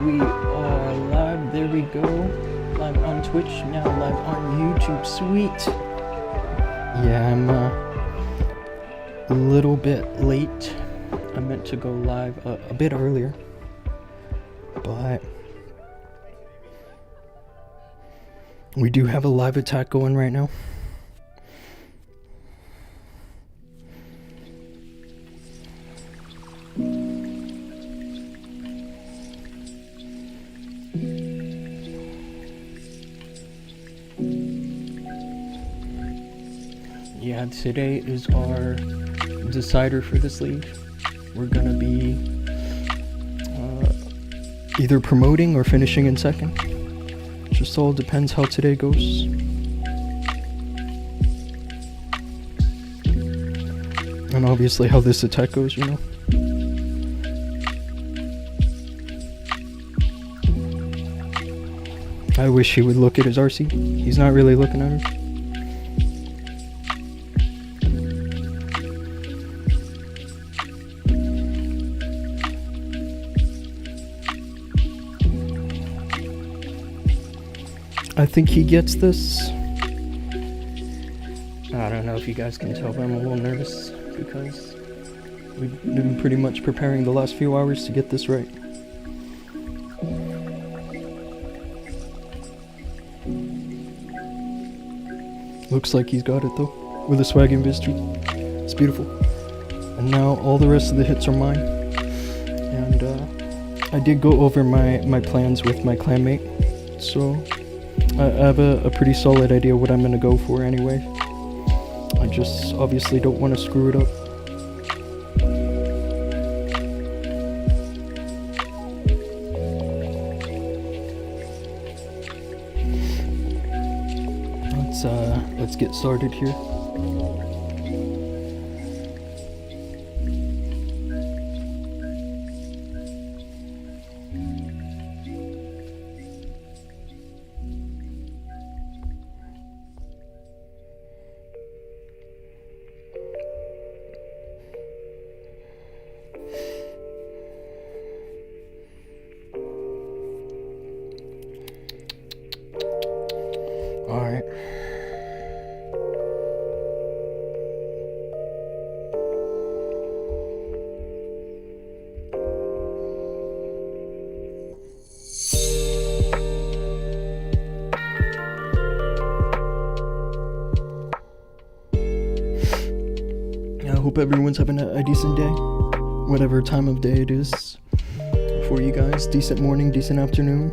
We are live, there we go. Live on Twitch, now live on YouTube. Sweet. Yeah, I'm a little bit late. I meant to go live a bit earlier, but we do have a live attack going right now. Yeah, today is our decider for this league. We're gonna be either promoting or finishing in second. Just all depends how today goes. And obviously how this attack goes, you know. I wish he would look at his RC. He's not really looking at her. I think he gets this. I don't know if you guys can tell, but I'm a little nervous because we've been pretty much preparing the last few hours to get this right. Looks like he's got it though, with a swag invis tree. It's beautiful. And now all the rest of the hits are mine. And I did go over my plans with my clanmate, so I have a pretty solid idea what I'm gonna go for anyway. I just obviously don't want to screw it up. Let's get started here. Alright. I hope everyone's having a decent day, whatever time of day it is for you guys. Decent morning, decent afternoon.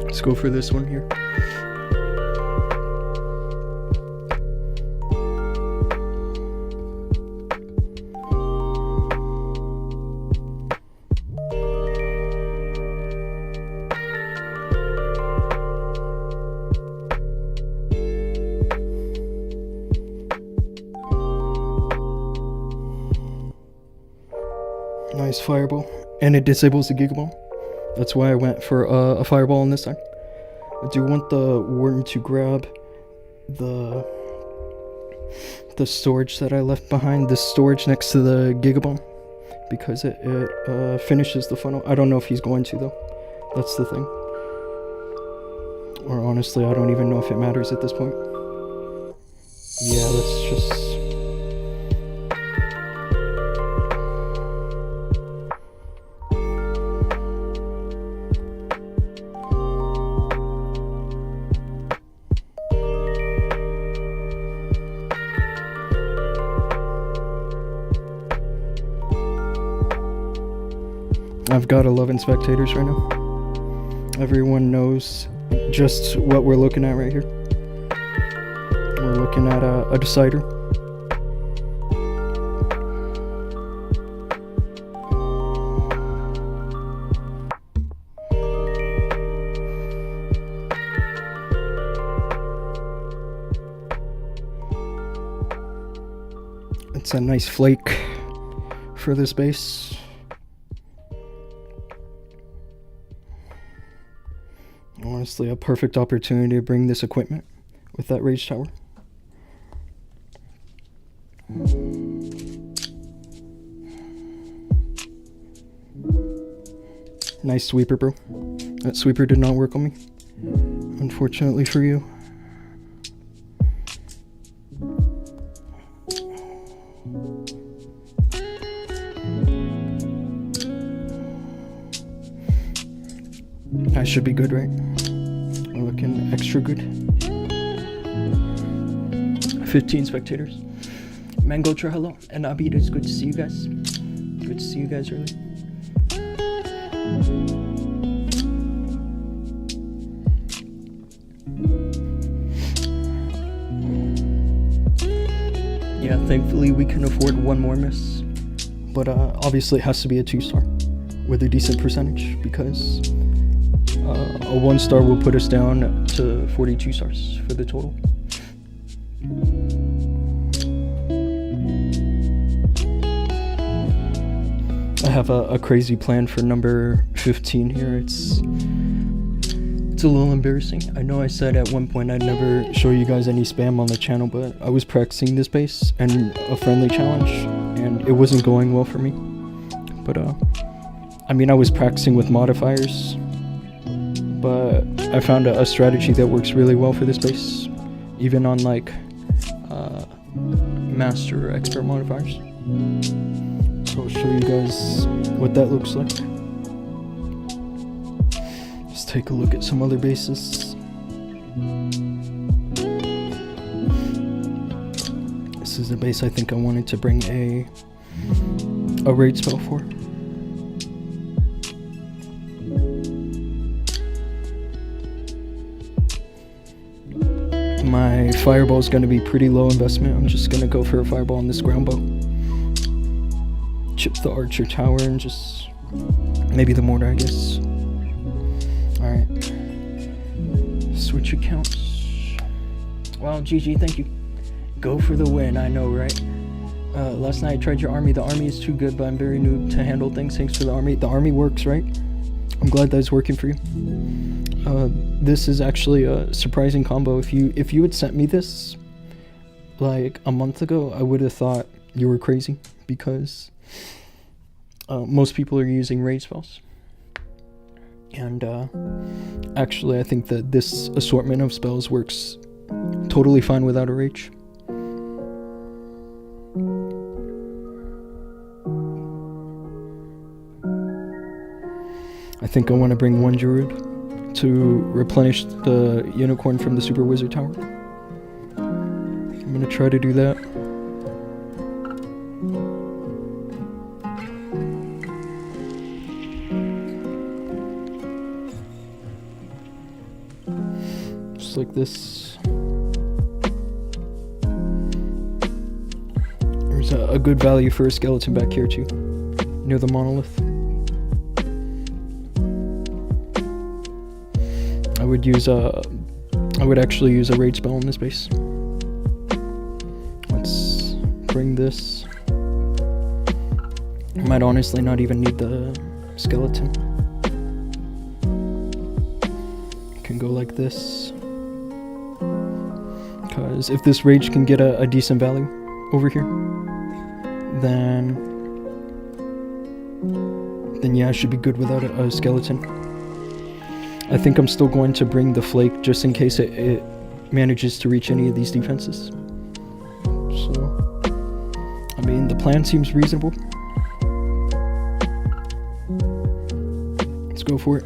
Let's go for this one here. Nice fireball, and it disables the Gigabomb. That's why I went for a fireball on this time. I do want the Warden to grab the storage that I left behind, the storage next to the Gigabomb, because it finishes the funnel. I don't know if he's going to though. That's the thing. Or honestly, I don't even know if it matters at this point. Yeah, let's just... I've got 11 spectators right now. Everyone knows just what we're looking at right here. We're looking at a decider. It's a nice flake for this base. honestly a perfect opportunity to bring this equipment with that rage tower. Nice sweeper, bro. That sweeper did not work on me, unfortunately for you. I should be good, right? We're looking extra good. 15 spectators. Mangotra, hello. And Abid, it's good to see you guys. Good to see you guys early. Yeah, thankfully we can afford one more miss. But obviously it has to be a 2-star with a decent percentage, because a 1-star will put us down to 42 stars for the total. I have a crazy plan for number 15 here. It's a little embarrassing. I know I said at one point I'd never show you guys any spam on the channel, but I was practicing this base and a friendly challenge, and it wasn't going well for me. But I mean, I was practicing with modifiers, but I found a strategy that works really well for this base, even on like master or expert modifiers. So I'll show you guys what that looks like. Let's take a look at some other bases. This is a base I think I wanted to bring a raid spell for. My fireball is going to be pretty low investment. I'm just going to go for a fireball on this ground bow. Chip the archer tower and just maybe the mortar, I guess. Alright. Switch accounts. Wow, GG, thank you. Go for the win, I know, right? Last night I tried your army. The army is too good, but I'm very new to handle things. Thanks for the army. The army works, right? I'm glad that it's working for you. This is actually a surprising combo. If you had sent me this like a month ago, I would have thought you were crazy, because most people are using raid spells. And actually I think that this assortment of spells works totally fine without a rage. I think I want to bring one druid to replenish the unicorn from the super wizard tower. I'm going to try to do that. Just like this. There's a good value for a skeleton back here too, near the monolith. I would actually use a raid spell on this base. Let's bring this. I might honestly not even need the skeleton. Can go like this, because if this rage can get a decent value over here, then yeah, I should be good without a skeleton. I think I'm still going to bring the flake just in case it manages to reach any of these defenses. So, I mean, the plan seems reasonable. Let's go for it.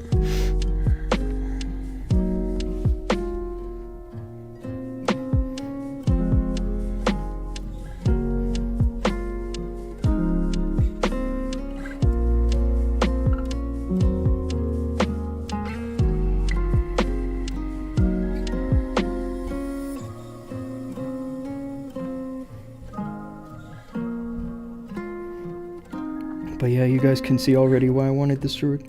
But yeah, you guys can see already why I wanted this druid.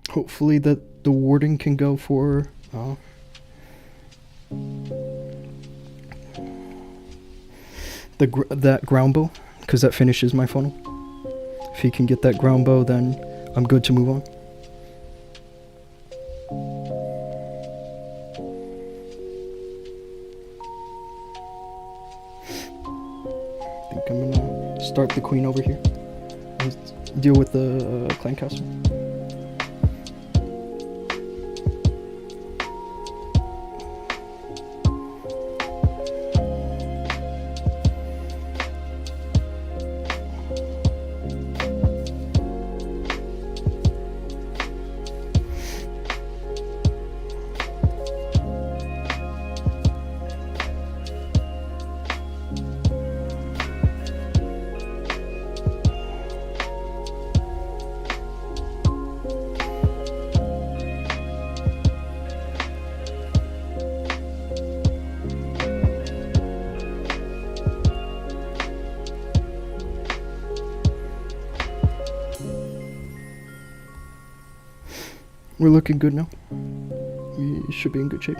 Hopefully that the warden can go for that ground bow, because that finishes my funnel. If he can get that ground bow, then I'm good to move on. I think I'm gonna start the queen over here and deal with the clan castle. We're looking good now. We should be in good shape.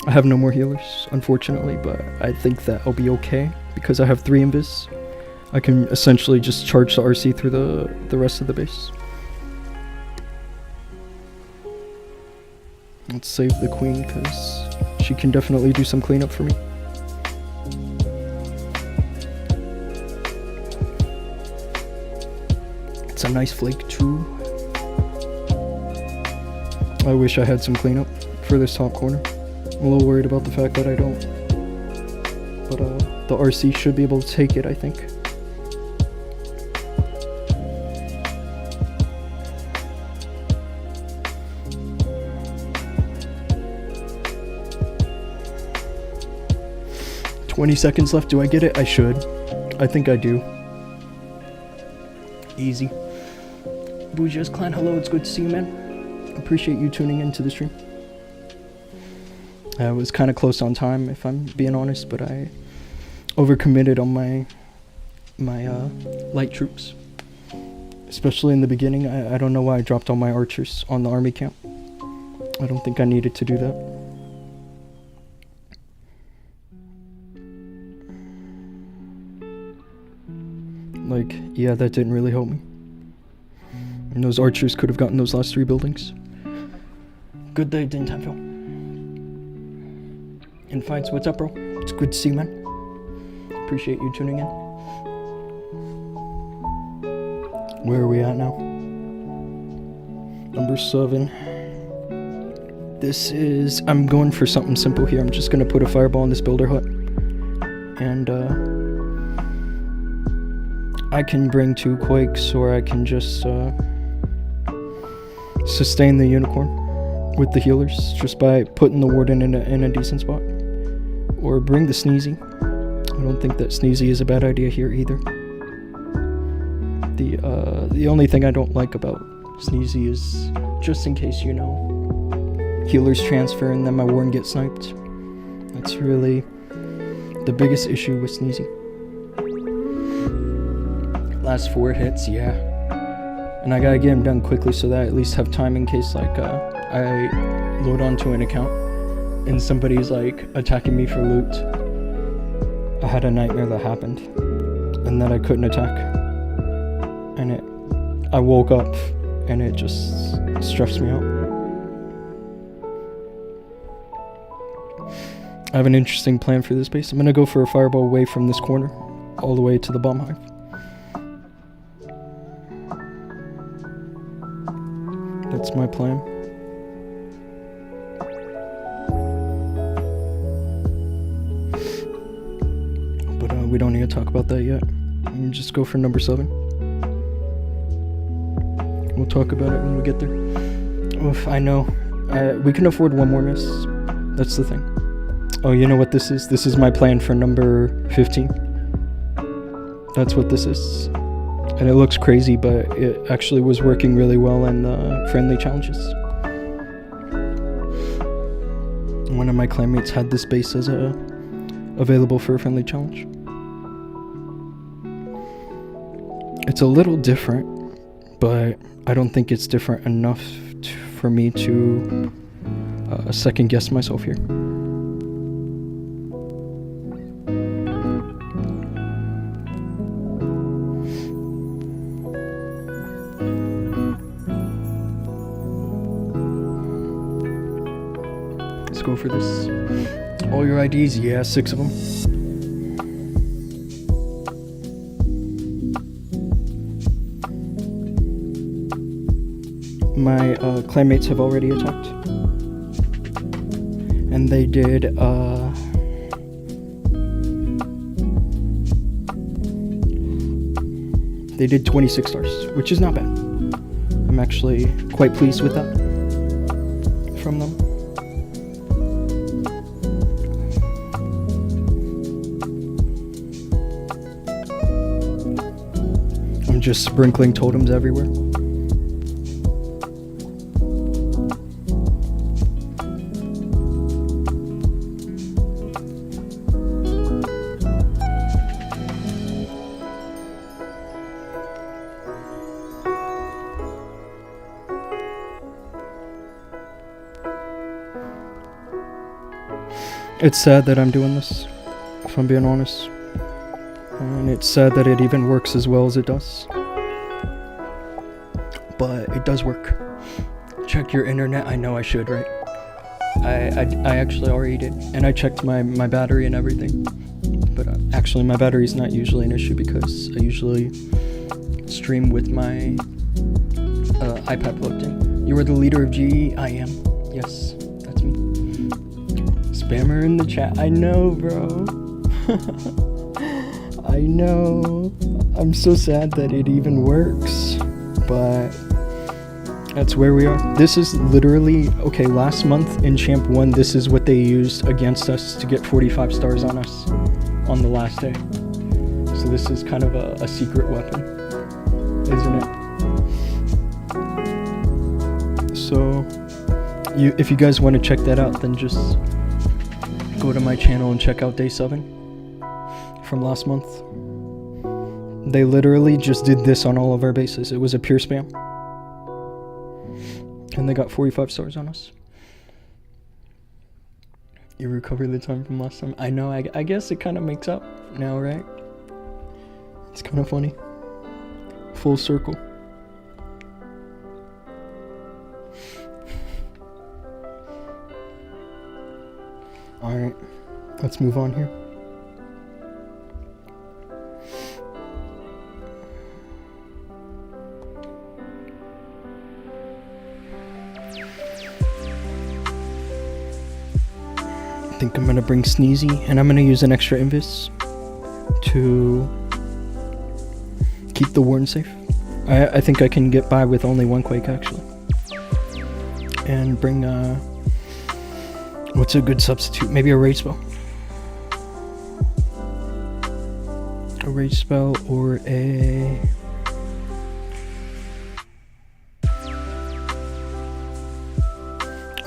I have no more healers, unfortunately, but I think that I'll be okay because I have 3 invis. I can essentially just charge the RC through the rest of the base. Let's save the queen because she can definitely do some cleanup for me. It's a nice flake too. I wish I had some cleanup for this top corner. I'm a little worried about the fact that I don't. But the RC should be able to take it, I think. $20 left. Do I get it? I should. I think I do. Easy. Bhujia's clan, hello, it's good to see you, man. Appreciate you tuning into the stream. I was kind of close on time, if I'm being honest, but I overcommitted on my light troops. Especially in the beginning. I don't know why I dropped all my archers on the army camp. I don't think I needed to do that. Like, yeah, that didn't really help me. And those archers could have gotten those last 3 buildings. Good day, didn't have In fights, what's up, bro? It's good to see you, man. Appreciate you tuning in. Where are we at now? Number 7. This is... I'm going for something simple here. I'm just going to put a fireball in this builder hut. And, I can bring 2 quakes, or I can just, sustain the unicorn with the healers just by putting the warden in a decent spot. Or bring the sneezy. I don't think that sneezy is a bad idea here either. The only thing I don't like about sneezy is, just in case, you know, healers transfer and then my warden gets sniped. That's really the biggest issue with sneezy. Last 4 hits, yeah. And I gotta get them done quickly so that I at least have time in case, like, I load onto an account and somebody's, like, attacking me for loot. I had a nightmare that happened. And then I couldn't attack. And I woke up and it just stressed me out. I have an interesting plan for this base. I'm gonna go for a fireball away from this corner, all the way to the bomb hive. That's my plan. But we don't need to talk about that yet. Just go for number 7. We'll talk about it when we get there. Oof, I know. We can afford 1 more miss. That's the thing. Oh, you know what this is? This is my plan for number 15. That's what this is. And it looks crazy, but it actually was working really well in the friendly challenges. One of my clanmates had this base as available for a friendly challenge. It's a little different, but I don't think it's different enough for me to second guess myself here. Let's go for this. All your IDs? Yeah, 6 of them. My clanmates have already attacked. And they did, they did 26 stars, which is not bad. I'm actually quite pleased with that from them. I'm just sprinkling totems everywhere. It's sad that I'm doing this, if I'm being honest. And it's sad that it even works as well as it does. But it does work. Check your internet. I know I should, right? I actually already did. And I checked my battery and everything. But actually my battery's not usually an issue because I usually stream with my iPad plugged in. You are the leader of GE? I am. Yes, that's me. Spammer in the chat. I know, bro. I know. I'm so sad that it even works. But that's where we are. This is literally, okay, last month in Champ 1, this is what they used against us to get 45 stars on us on the last day. So this is kind of a secret weapon, isn't it? So, if you guys want to check that out, then just go to my channel and check out day 7 from last month. They literally just did this on all of our bases. It was a pure spam. And they got 45 stars on us. You recover the time from last time. I know, I guess it kind of makes up now, right? It's kind of funny. Full circle. Alright, let's move on here. I think I'm gonna bring Sneezy, and I'm gonna use an extra invis to keep the Warden safe. I think I can get by with only 1 Quake actually. And bring what's a good substitute? Maybe a Rage Spell. A Rage Spell or a...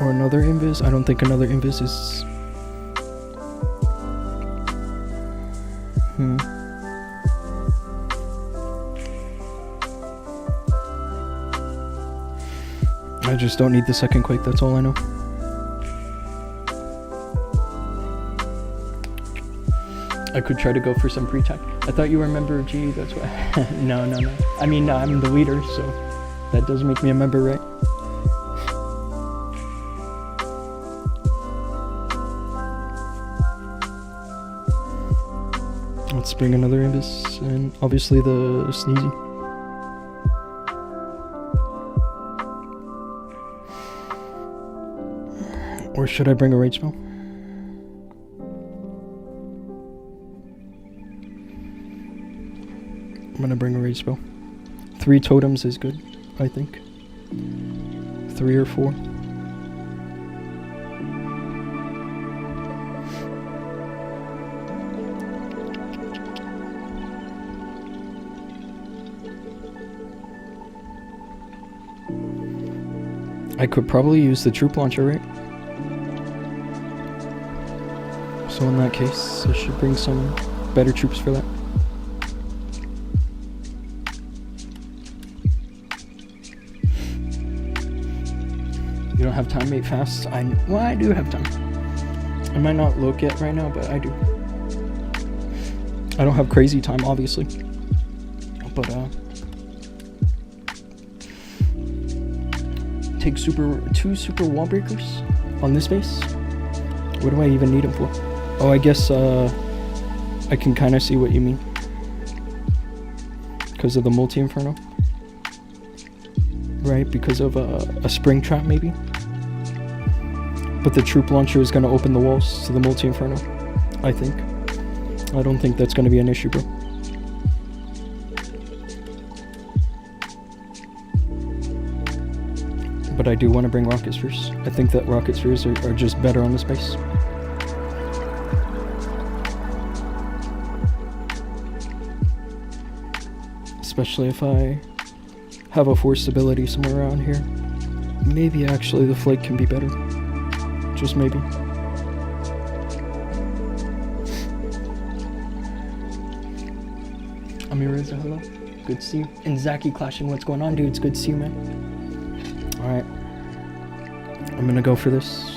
or another Invis. I don't think another Invis is... I just don't need the second Quake, that's all I know. I could try to go for some pre-tech. I thought you were a member of GE, that's why. No. I mean, I'm the leader, so that does make me a member, right? Let's bring another Invis, and obviously the Sneezy. Or should I bring a Rage Spell? I'm gonna bring a Rage Spell. 3 totems is good, I think. 3 or 4. I could probably use the troop launcher, right? So in that case, I should bring some better troops for that. You don't have time, mate, fast? Well, I do have time. I might not look at right now, but I do. I don't have crazy time, obviously. But, take 2 super wall breakers on this base. What do I even need him for? Oh, I guess I can kind of see what you mean. Because of the multi-inferno? Right, because of a spring trap maybe? But the troop launcher is going to open the walls to the multi-inferno, I think. I don't think that's going to be an issue, bro. But I do want to bring rocket spheres. I think that rocket spheres are just better on this base. Especially if I have a force ability somewhere around here. Maybe actually the flake can be better. Just maybe. Amireza, hello. Good to see you. And Zaki clashing, what's going on, dude? It's good to see you, man. Alright. I'm gonna go for this.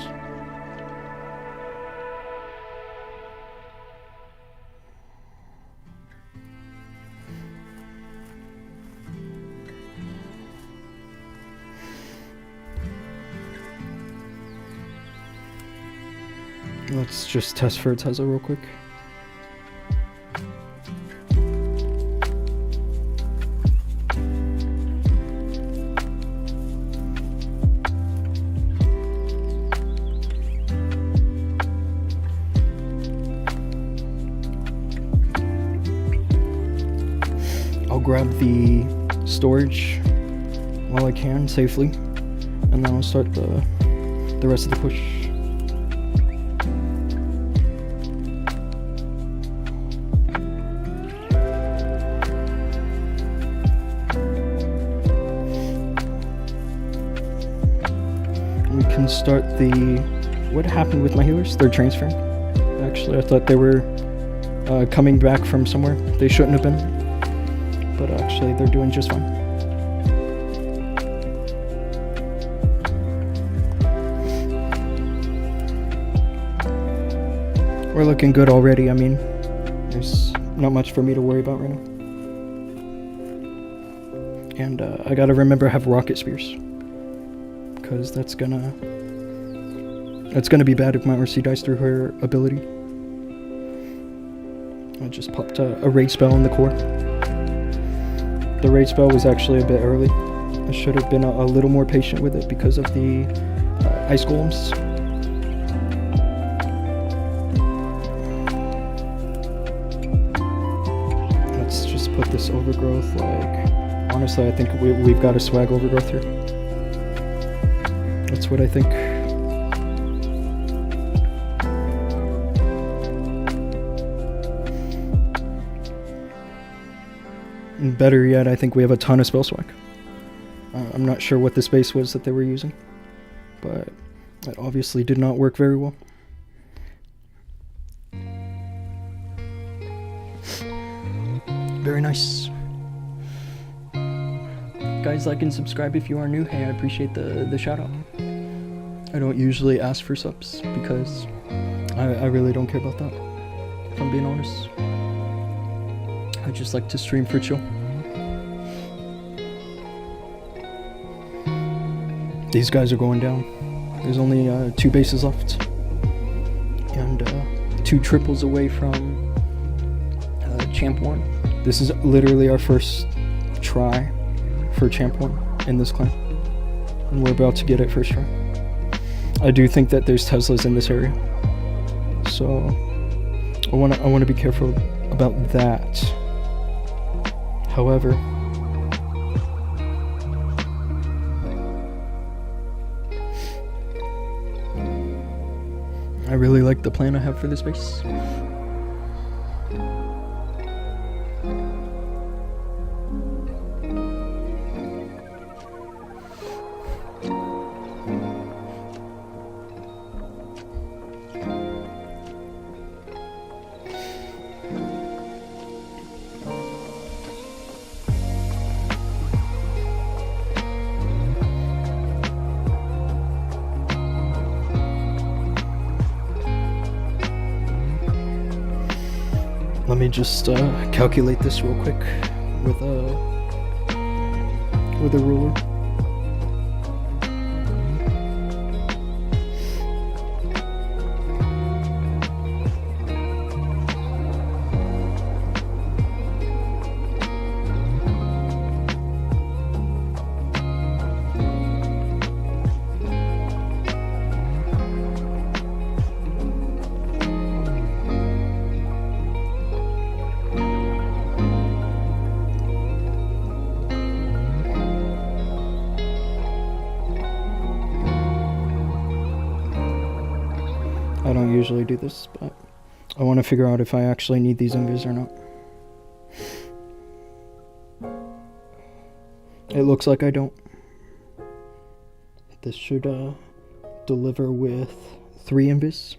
Let's just test for Tesla real quick. I'll grab the storage while I can safely, and then I'll start the rest of the push. We can start the... What happened with my healers? They're transferring. Actually, I thought they were coming back from somewhere. They shouldn't have been. But actually, they're doing just fine. We're looking good already. I mean, there's not much for me to worry about right now. And I gotta remember to have rocket spears, because that's gonna be bad if my RC dies through her ability. I just popped a raid spell in the core. The raid spell was actually a bit early. I should have been a little more patient with it because of the ice golems. Let's just put this overgrowth, like... Honestly, I think we've got a swag overgrowth here. That's what I think. And better yet, I think we have a ton of spell swag. I'm not sure what the space was that they were using, but that obviously did not work very well. Very nice. Guys, like and subscribe if you are new. Hey, I appreciate the shout out. I don't usually ask for subs because I really don't care about that, if I'm being honest. I just like to stream for chill. These guys are going down. There's only 2 bases left. And 2 triples away from Champ 1. This is literally our first try for Champ 1 in this clan. And we're about to get it first try. I do think that there's Teslas in this area. So I wanna be careful about that. However, I really like the plan I have for this base. Let me just calculate this real quick with a ruler. don't usually do this, but I want to figure out if I actually need these invis or not. It looks like I don't. This should deliver with 3 invis.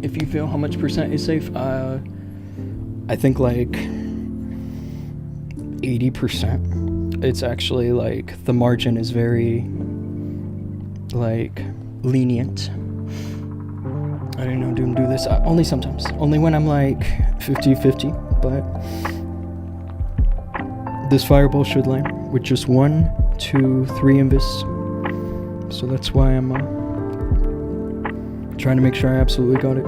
If you feel how much percent is safe, I think like 80%. It's actually like the margin is very like lenient. I didn't know Dhoom do this. Only sometimes. Only when I'm like 50-50, but this fireball should land with just 1, 2, 3 invis. So that's why I'm trying to make sure I absolutely got it.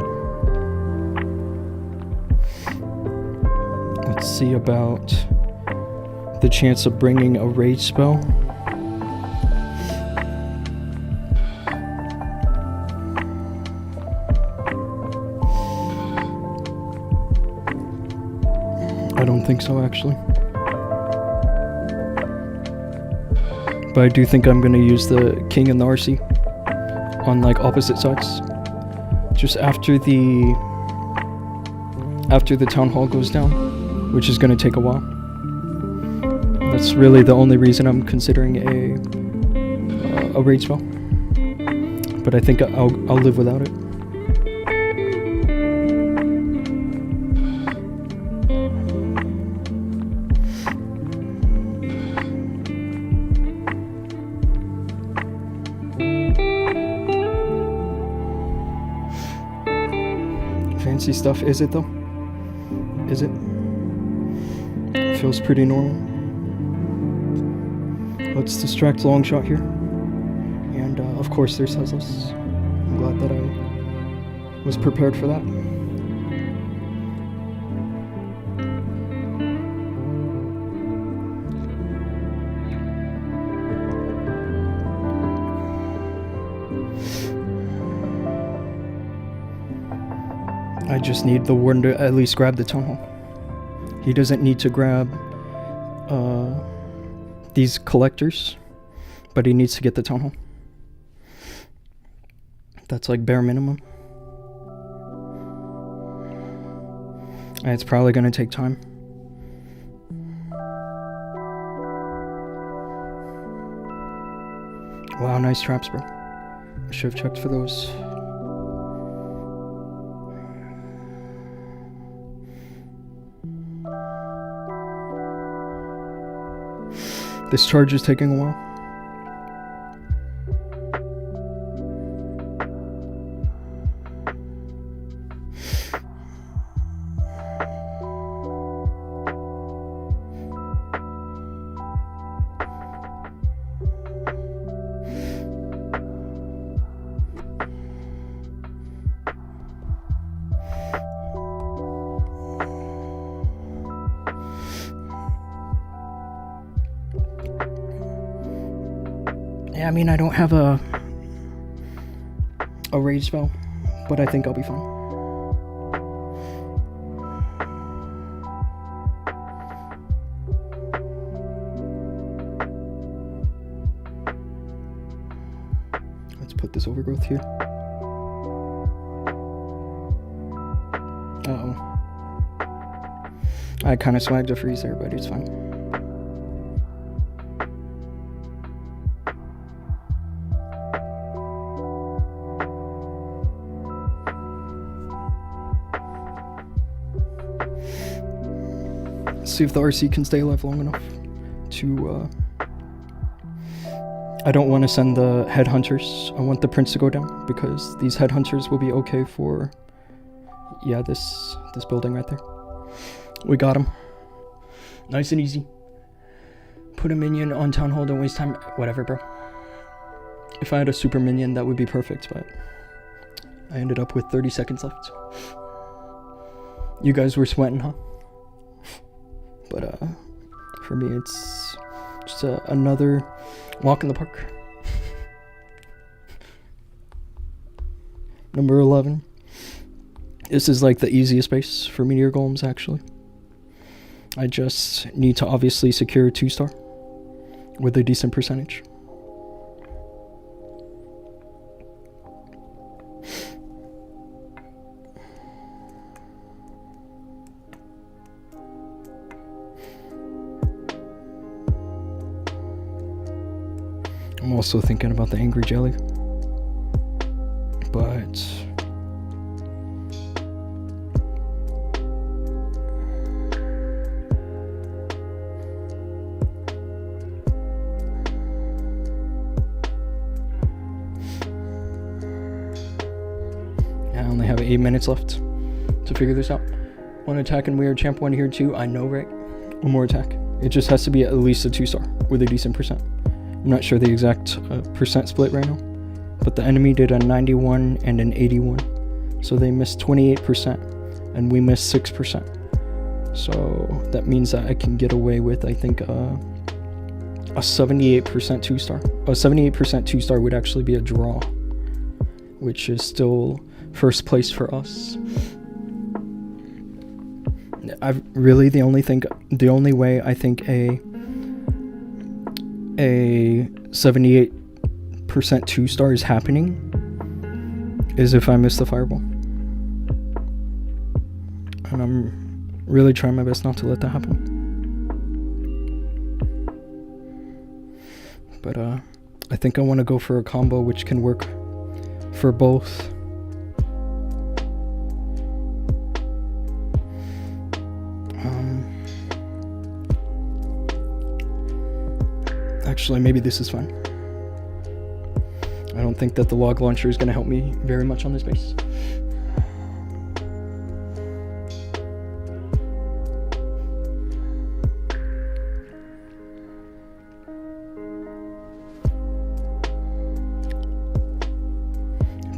Let's see about the chance of bringing a rage spell. I don't think so, actually. But I do think I'm going to use the king and the RC on like opposite sides. Just after the town hall goes down, which is going to take a while. That's really the only reason I'm considering a rage spell. But I think I'll live without it. Fancy stuff, is it though? Is it? Feels pretty normal. Let's distract long shot here. And of course there's Teslas. I'm glad that I was prepared for that. I just need the warden to at least grab the town hall. He doesn't need to grab these collectors, but he needs to get the town hall. That's like bare minimum. And it's probably gonna take time. Wow, nice traps, bro. I should have checked for those. This charge is taking a while. Yeah, I mean, I don't have a rage spell, but I think I'll be fine. Let's put this overgrowth here. Uh-oh. I kind of swagged a freeze there, but it's fine. See if the RC can stay alive long enough to I don't want to send the headhunters. I want the prince to go down because these headhunters will be okay for this building right there. We got him. Nice and easy. Put a minion on town hall, don't waste time. Whatever, bro. If I had a super minion that would be perfect, but I ended up with 30 seconds left. You guys were sweating, huh? But for me, it's just another walk in the park. Number 11. This is like the easiest base for meteor golems, actually. I just need to obviously secure a 2-star with a decent percentage. I'm also thinking about the angry jelly, but I only have 8 minutes left to figure this out. One attack and we are champ 1 here too. I know, right? One more attack. It just has to be at least a 2-star with a decent percent. I'm not sure the exact percent split right now, but the enemy did a 91 and an 81. So they missed 28% and we missed 6%. So that means that I can get away with, I think, a 78% 2-star. A 78% 2-star would actually be a draw, which is still first place for us. I've really the only way I think a 78% 2-star is happening is if I miss the fireball. And I'm really trying my best not to let that happen. But I think I want to go for a combo which can work for both. Actually, maybe this is fine. I don't think that the log launcher is going to help me very much on this base.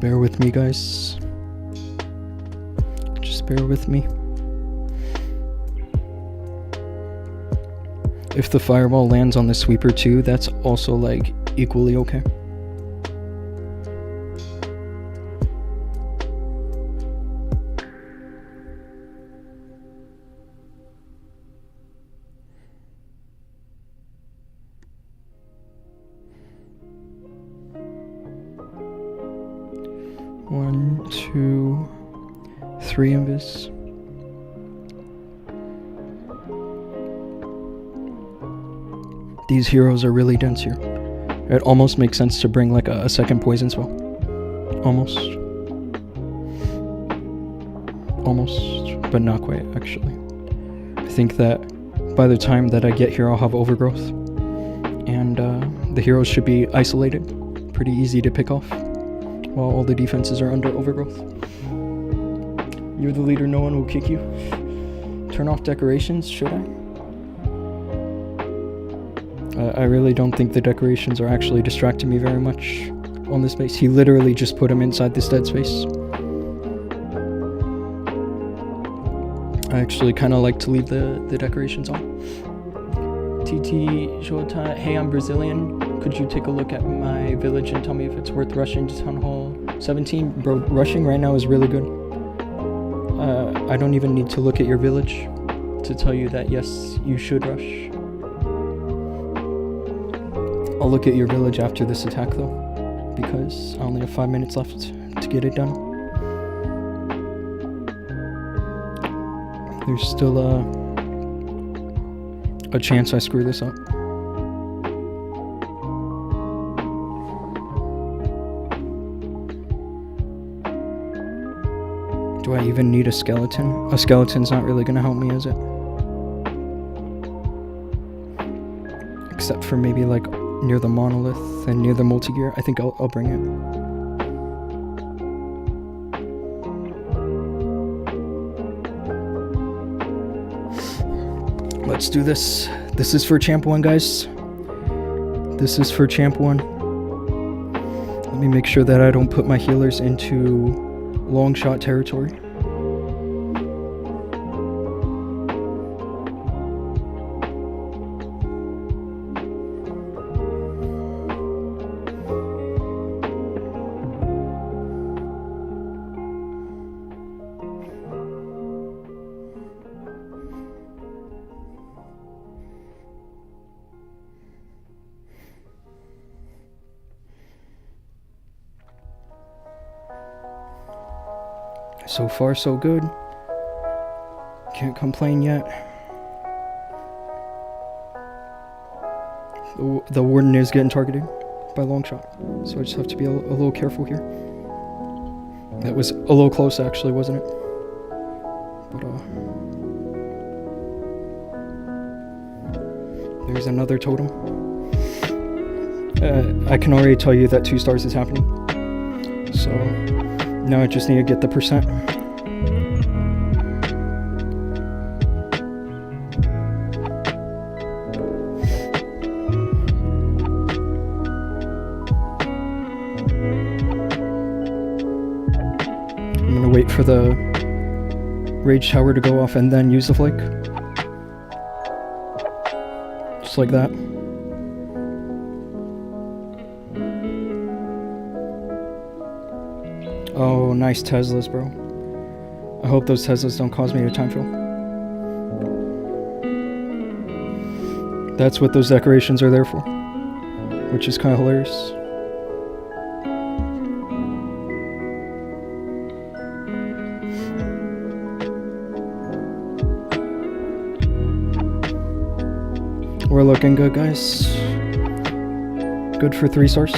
Bear with me, guys. Just bear with me. If the fireball lands on the sweeper too, that's also like equally okay. One, two, three invis. These heroes are really dense here. It almost makes sense to bring like a second poison spell. Almost, but not quite actually. I think that by the time that I get here I'll have overgrowth, and the heroes should be isolated, pretty easy to pick off, while all the defenses are under overgrowth. You're the leader, no one will kick you. Turn off decorations, should I? I really don't think the decorations are actually distracting me very much on this base. He literally just put him inside this dead space. I actually kind of like to leave the decorations on. TT Jota, hey, I'm Brazilian. Could you take a look at my village and tell me if it's worth rushing to Town Hall 17? Bro, rushing right now is really good. I don't even need to look at your village to tell you that yes, you should rush. I'll look at your village after this attack though, because I only have 5 minutes left to get it done. There's still a chance I screw this up. Do I even need a skeleton? A skeleton's not really gonna help me, is it? Except for maybe like near the monolith and near the multi-gear. I think I'll bring it. Let's do this. This is for Champ 1, guys. This is for Champ 1. Let me make sure that I don't put my healers into long shot territory. So far, so good. Can't complain yet. The warden is getting targeted by long shot, so I just have to be a little careful here. That was a little close, actually, wasn't it? But there's another totem. I can already tell you that 2 stars is happening. So now I just need to get the percent. I'm gonna wait for the rage tower to go off and then use the flake. Just like that. Oh, nice Teslas, bro. I hope those Teslas don't cause me to time fill. That's what those decorations are there for, which is kind of hilarious. We're looking good, guys. Good for 3 stars.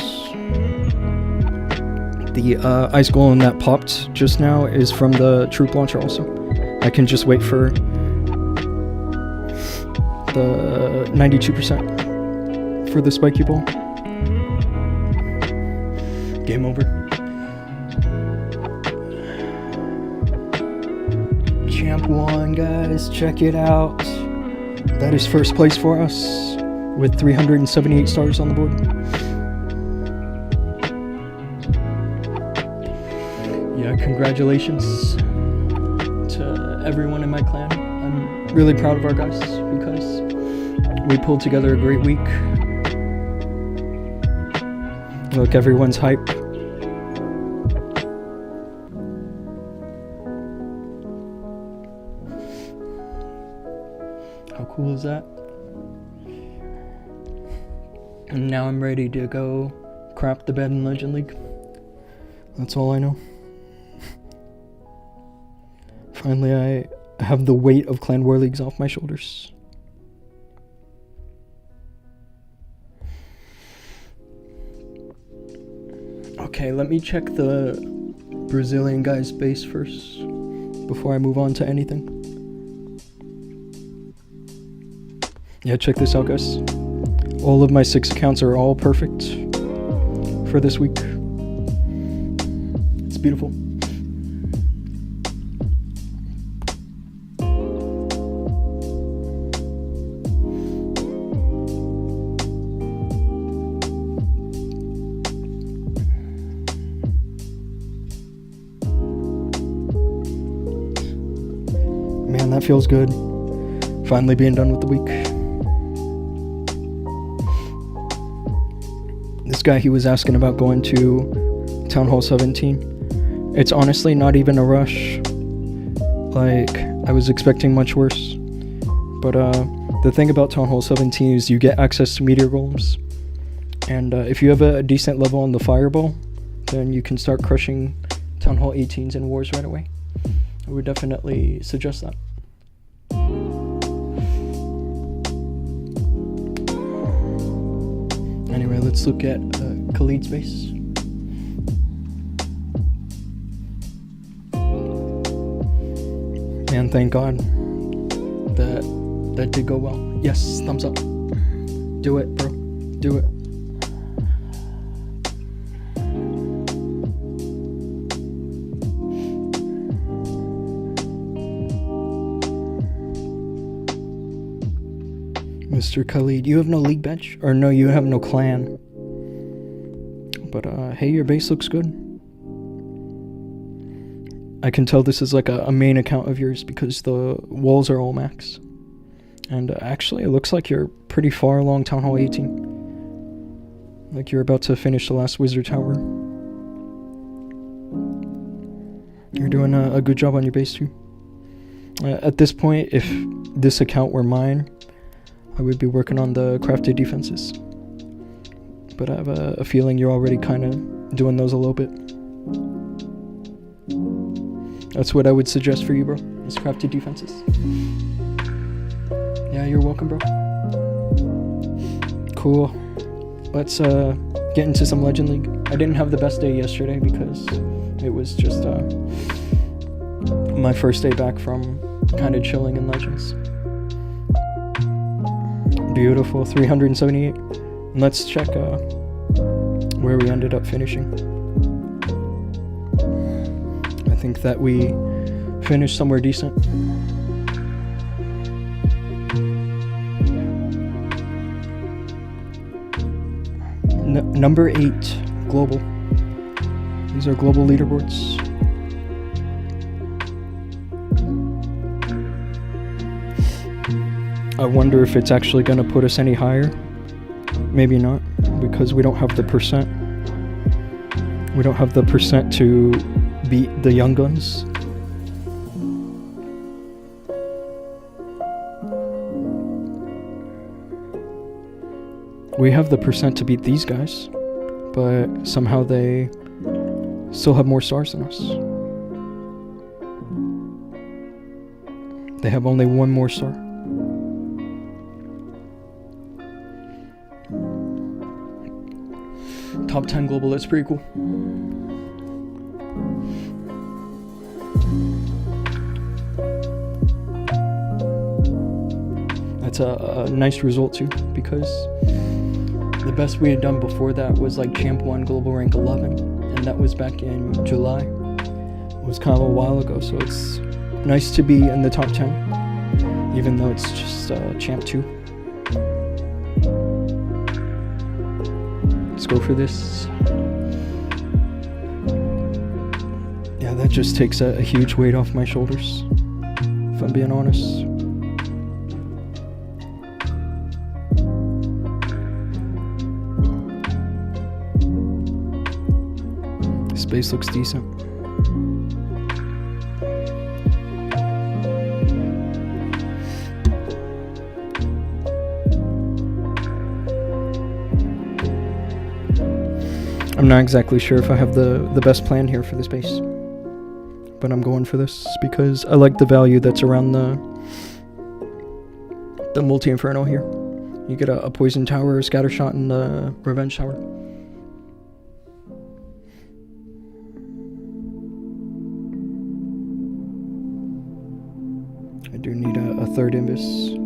The ice golem that popped just now is from the troop launcher also. I can just wait for the 92% for the spiky ball. Game over. Champ 1, guys. Check it out. That is first place for us with 378 stars on the board. Yeah, congratulations to everyone in my clan. I'm really proud of our guys because we pulled together a great week. Look, everyone's hype. How cool is that? And now I'm ready to go crap the bed in Legend League. That's all I know. Finally, I have the weight of Clan War Leagues off my shoulders. Okay, let me check the Brazilian guy's base first before I move on to anything. Yeah, check this out, guys. All of my 6 accounts are all perfect for this week. It's beautiful. Man, that feels good. Finally being done with the week. This guy, he was asking about going to Town Hall 17. It's honestly not even a rush. Like, I was expecting much worse. But the thing about Town Hall 17 is you get access to meteor golems. And if you have a decent level on the fireball, then you can start crushing Town Hall 18s in wars right away. I would definitely suggest that. Anyway, let's look at Khalid's base. And thank God that did go well. Yes, thumbs up. Do it, bro. Do it. Mr. Khalid, you have no league bench? Or no, you have no clan. But hey, your base looks good. I can tell this is like a main account of yours because the walls are all max. And actually, it looks like you're pretty far along Town Hall 18. Like you're about to finish the last Wizard Tower. You're doing a good job on your base too. At this point, if this account were mine, I would be working on the crafted defenses. But I have a feeling you're already kind of doing those a little bit. That's what I would suggest for you, bro, is crafted defenses. Yeah, you're welcome, bro. Cool. Let's get into some Legend League. I didn't have the best day yesterday because it was just my first day back from kind of chilling in Legends. Beautiful, 378. And let's check where we ended up finishing. I think that we finished somewhere decent. Number 8, global. These are global leaderboards. I wonder if it's actually going to put us any higher. Maybe not, because we don't have the percent. We don't have the percent to beat the young guns. We have the percent to beat these guys, but somehow they still have more stars than us. They have only one more star. Top 10 global, that's pretty cool. That's a nice result too, because the best we had done before that was like Champ 1 global rank 11, and that was back in July. It was kind of a while ago, so it's nice to be in the top 10, even though it's just Champ 2. Let's go for this. Yeah, that just takes a huge weight off my shoulders, if I'm being honest. This base looks decent. I'm not exactly sure if I have the best plan here for this base, but I'm going for this because I like the value that's around the multi-inferno here. You get a poison tower, a scatter shot, and the revenge tower. I do need a third Invis.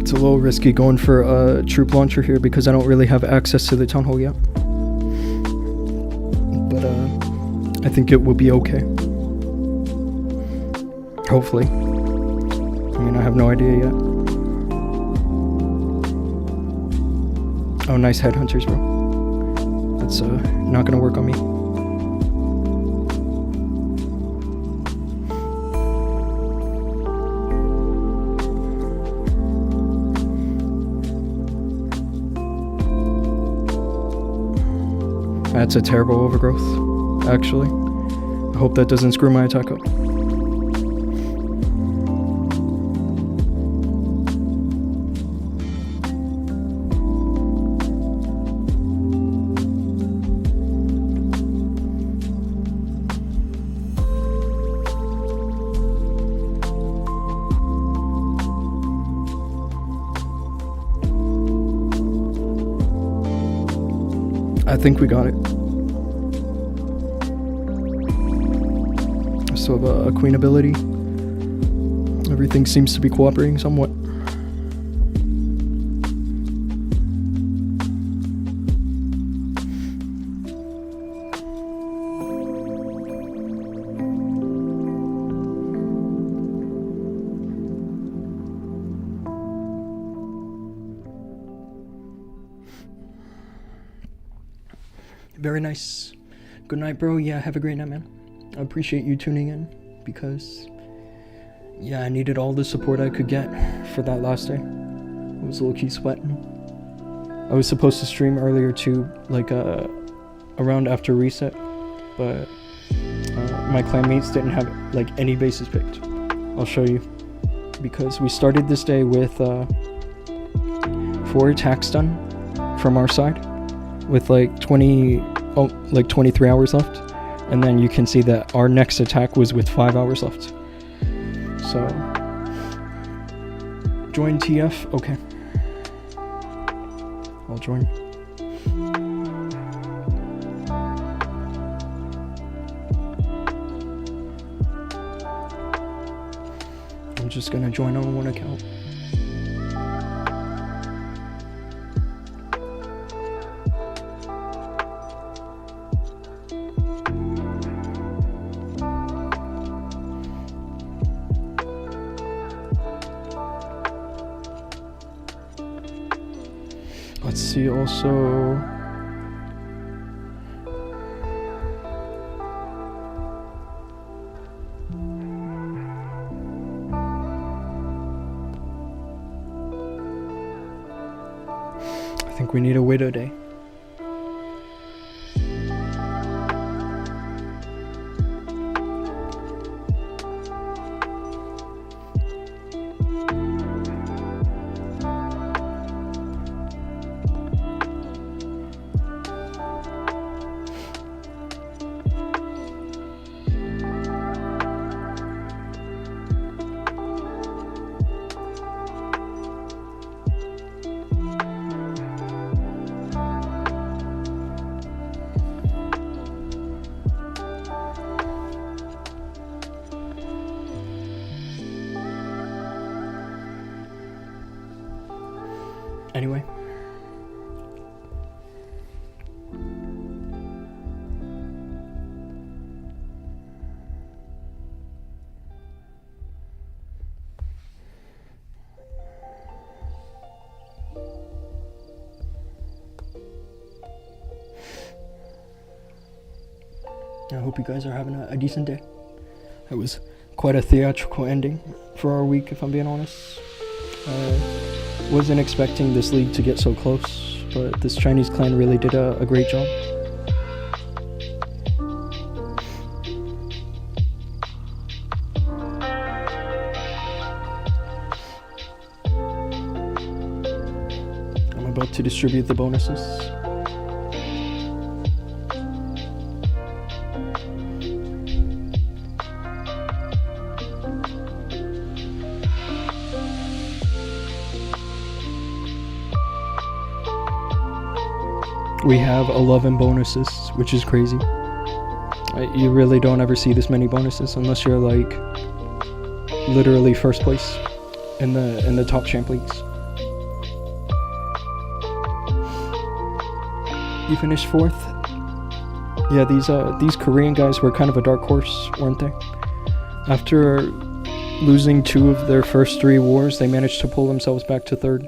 It's a little risky going for a troop launcher here because I don't really have access to the town hall yet. But I think it will be okay. Hopefully. I mean, I have no idea yet. Oh, nice headhunters, bro. That's not gonna work on me. That's a terrible overgrowth, actually. I hope that doesn't screw my attack up. I think we got it. I still have a queen ability. Everything seems to be cooperating somewhat. Very nice. Good night, bro. Yeah, have a great night, man. I appreciate you tuning in because, yeah, I needed all the support I could get for that last day. I was low-key sweating. I was supposed to stream earlier too, like around after reset, but my clanmates didn't have like any bases picked. I'll show you, because we started this day with 4 attacks done from our side with like 23 hours left, and then you can see that our next attack was with 5 hours left. So join TF. Okay, I'll join. I'm just gonna join on one account. Let's see also. I think we need a widow day. Anyway, I hope you guys are having a decent day. It was quite a theatrical ending for our week, if I'm being honest. Wasn't expecting this league to get so close, but this Chinese clan really did a great job. I'm about to distribute the bonuses. We have 11 bonuses, which is crazy. You really don't ever see this many bonuses unless you're like literally first place in the top champ leagues. You finished 4th. Yeah, these Korean guys were kind of a dark horse, weren't they? After losing 2 of their first 3 wars, they managed to pull themselves back to 3rd.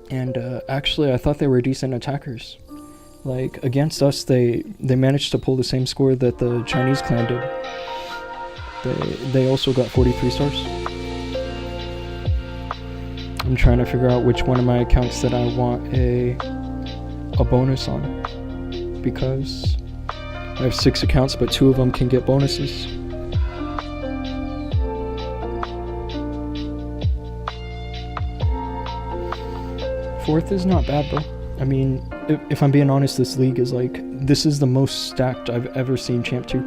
And actually, I thought they were decent attackers. Like, against us, they managed to pull the same score that the Chinese clan did. They also got 43 stars. I'm trying to figure out which one of my accounts that I want a bonus on, because I have 6 accounts, but 2 of them can get bonuses. Fourth is not bad though. I mean, if I'm being honest, this league is like, this is the most stacked I've ever seen Champ 2.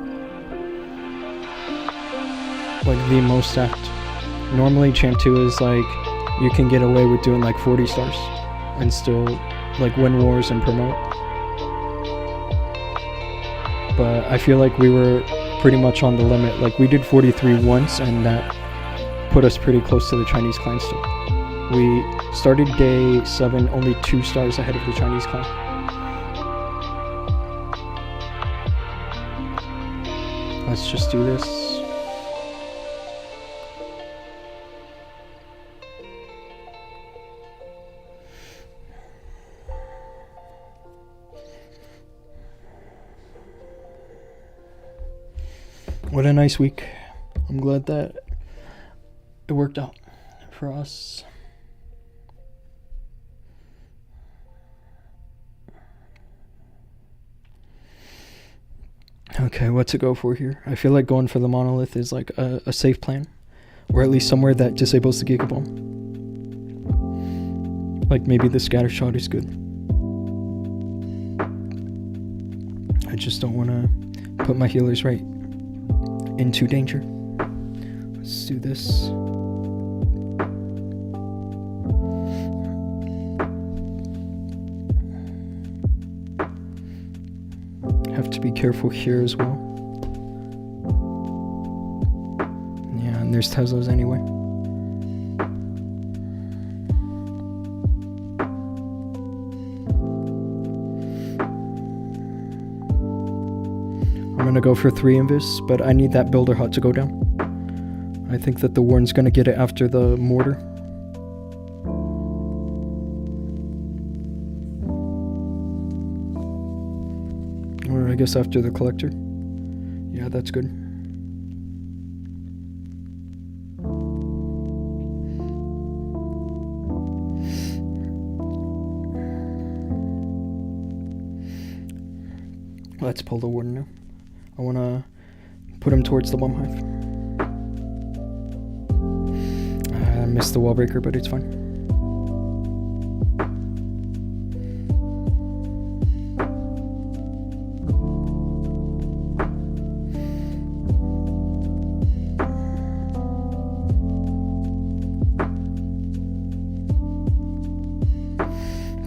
Like, the most stacked. Normally Champ 2 is like, you can get away with doing like 40 stars and still like win wars and promote. But I feel like we were pretty much on the limit. Like, we did 43 once, and that put us pretty close to the Chinese clan still. We started day 7 only 2 stars ahead of the Chinese clan. Let's just do this. What a nice week. I'm glad that it worked out for us. Okay, what to go for here? I feel like going for the monolith is like a safe plan. Or at least somewhere that disables the Giga Bomb. Like maybe the scatter shot is good. I just don't want to put my healers right into danger. Let's do this. Have to be careful here as well. Yeah, and there's Teslas anyway. I'm gonna go for 3 invis, but I need that builder hut to go down. I think that the Warden's gonna get it after the mortar. Or I guess after the collector. Yeah, that's good. Let's pull the Warden now. I want to put him towards the bomb hive. I missed the wall breaker, but it's fine.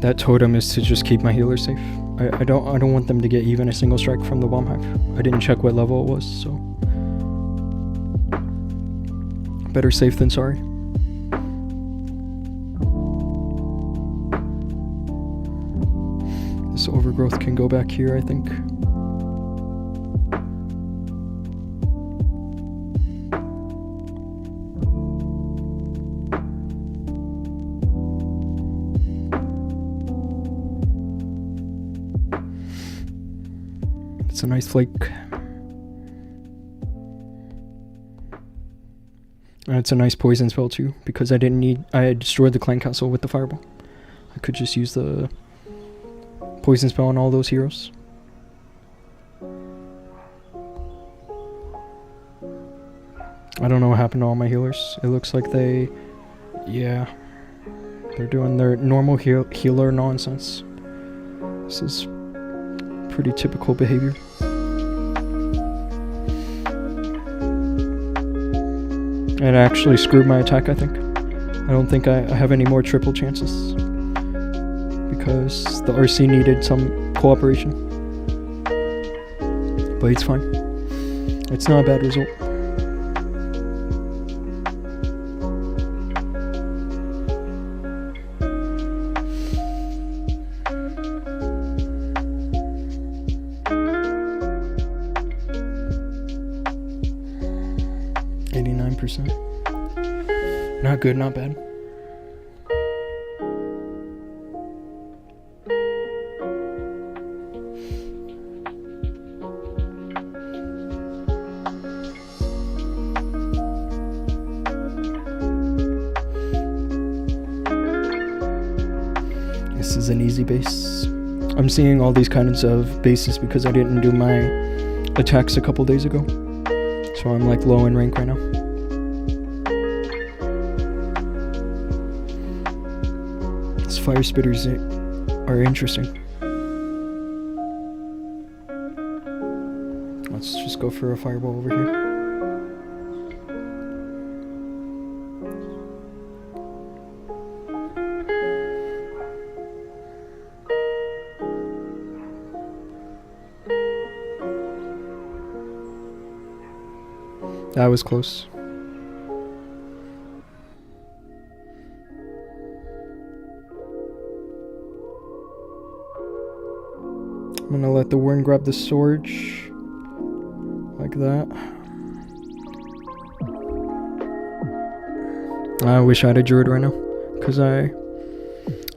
That totem is to just keep my healer safe. I don't want them to get even a single strike from the bomb hive. I didn't check what level it was, so better safe than sorry. This overgrowth can go back here, I think. It's a nice flake. And it's a nice poison spell too, because I had destroyed the clan castle with the fireball. I could just use the poison spell on all those heroes. I don't know what happened to all my healers. It looks like they're doing their normal healer nonsense. This is pretty typical behavior. And I actually screwed my attack, I think. I don't think I have any more triple chances, because the RC needed some cooperation. But it's fine. It's not a bad result. Not good, not bad. This is an easy base. I'm seeing all these kinds of bases because I didn't do my attacks a couple days ago. So I'm like low in rank right now. Fire spitters are interesting. Let's just go for a fireball over here. That was close. I'm gonna let the Warden grab the storage, like that. I wish I had a Druid right now, because I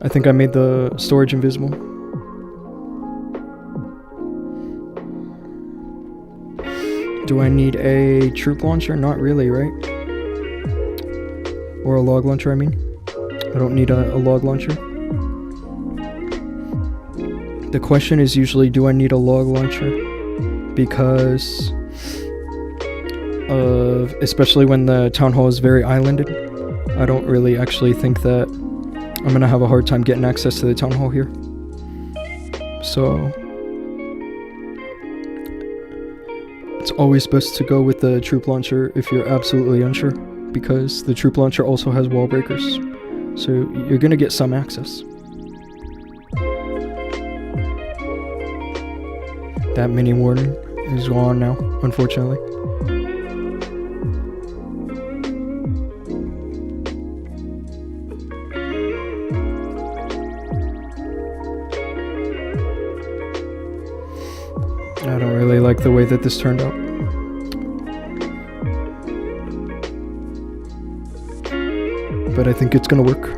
think I made the storage invisible. Do I need a troop launcher? Not really, right? Or a log launcher, I mean. I don't need a log launcher. The question is usually, do I need a log launcher because of, especially when the town hall is very islanded. I don't really actually think that I'm gonna have a hard time getting access to the town hall here. So it's always best to go with the troop launcher if you're absolutely unsure, because the troop launcher also has wall breakers, so you're gonna get some access. That mini warden is gone now, unfortunately. I don't really like the way that this turned out. But I think it's gonna work.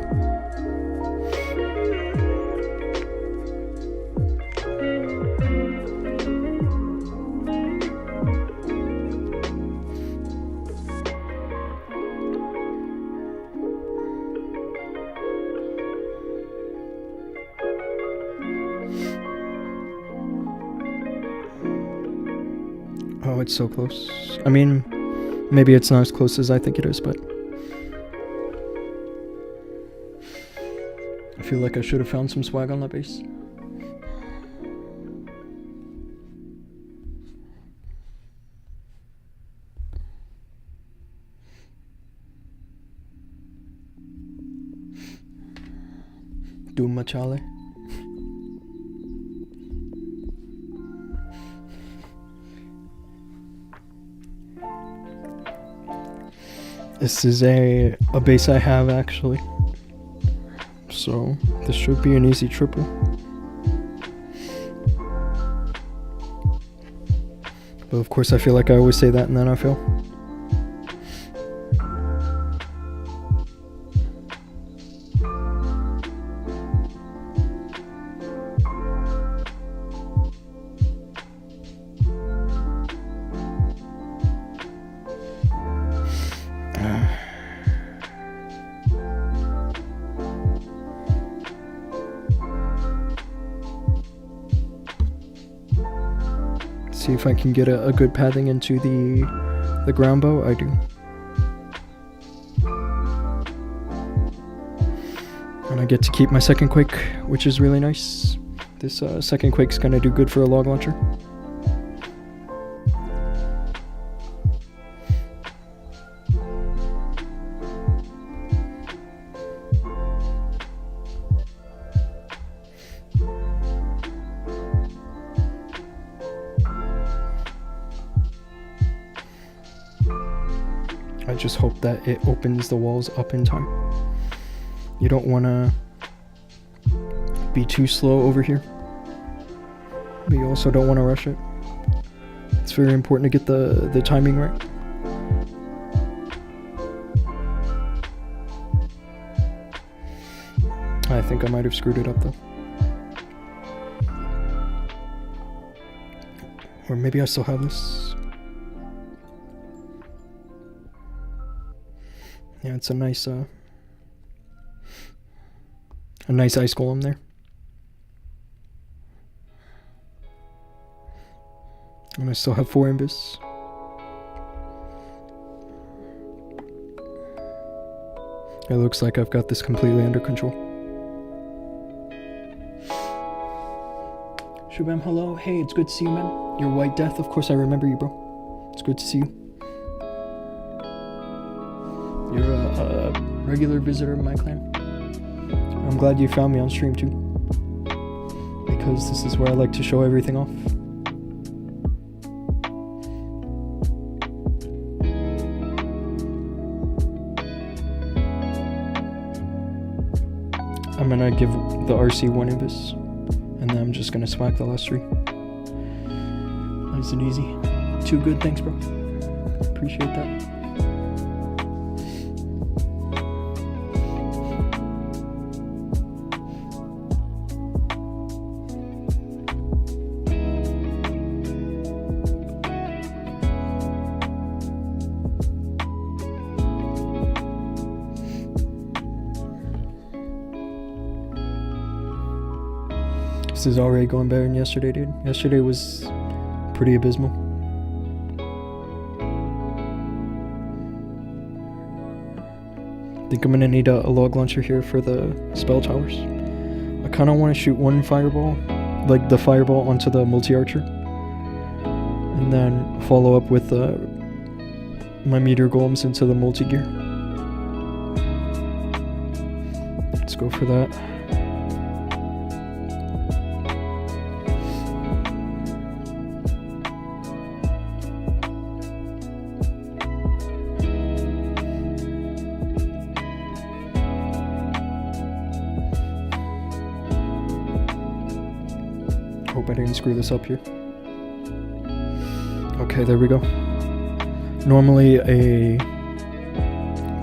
Oh, it's so close. I mean, maybe it's not as close as I think it is, but I feel like I should have found some swag on that base. Dhoom machale. This is a base I have actually, so this should be an easy triple. But of course I feel like I always say that and then I fail. See if I can get a good pathing into the ground bow. I do. And I get to keep my second quake, which is really nice. This second quake's gonna do good for a log launcher. I just hope that it opens the walls up in time. You don't want to be too slow over here, but you also don't want to rush it. It's very important to get the timing right. I think I might have screwed it up though. Or maybe I still have this. Yeah, it's a nice ice golem there. And I still have 4 imbus. It looks like I've got this completely under control. Shubham, hello. Hey, it's good to see you, man. You're White Death. Of course I remember you, bro. It's good to see you. You're a regular visitor of my clan. I'm glad you found me on stream too, because this is where I like to show everything off. I'm gonna give the RC 1 imbus, and then I'm just gonna swag the last 3. Nice and easy. Too good, thanks bro. Appreciate that. This is already going better than yesterday, dude. Yesterday was pretty abysmal. I think I'm gonna need a log launcher here for the spell towers. I kind of want to shoot one fireball, like the fireball onto the multi-archer, and then follow up with my meteor golems into the multi-gear. Let's go for that. Hope I didn't screw this up here. Okay, there we go. Normally a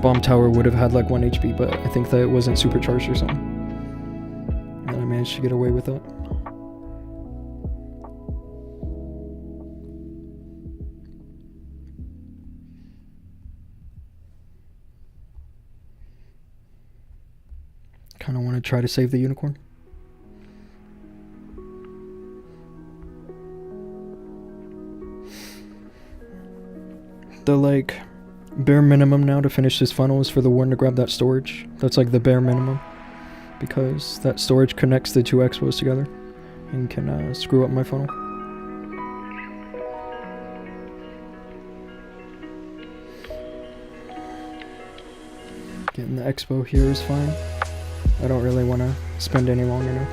bomb tower would have had like 1 HP, but I think that it wasn't supercharged or something. And I managed to get away with that. Kind of want to try to save the unicorn. The like bare minimum now to finish this funnel is for the warden to grab that storage. That's like the bare minimum, because that storage connects the two expos together and can screw up my funnel. Getting the expo here is fine. I don't really want to spend any longer now.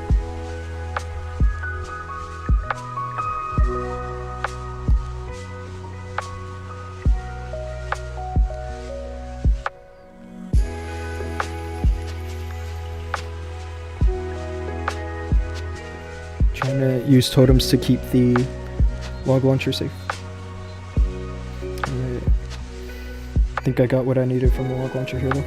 Trying to use totems to keep the log launcher safe. I think I got what I needed from the log launcher here though.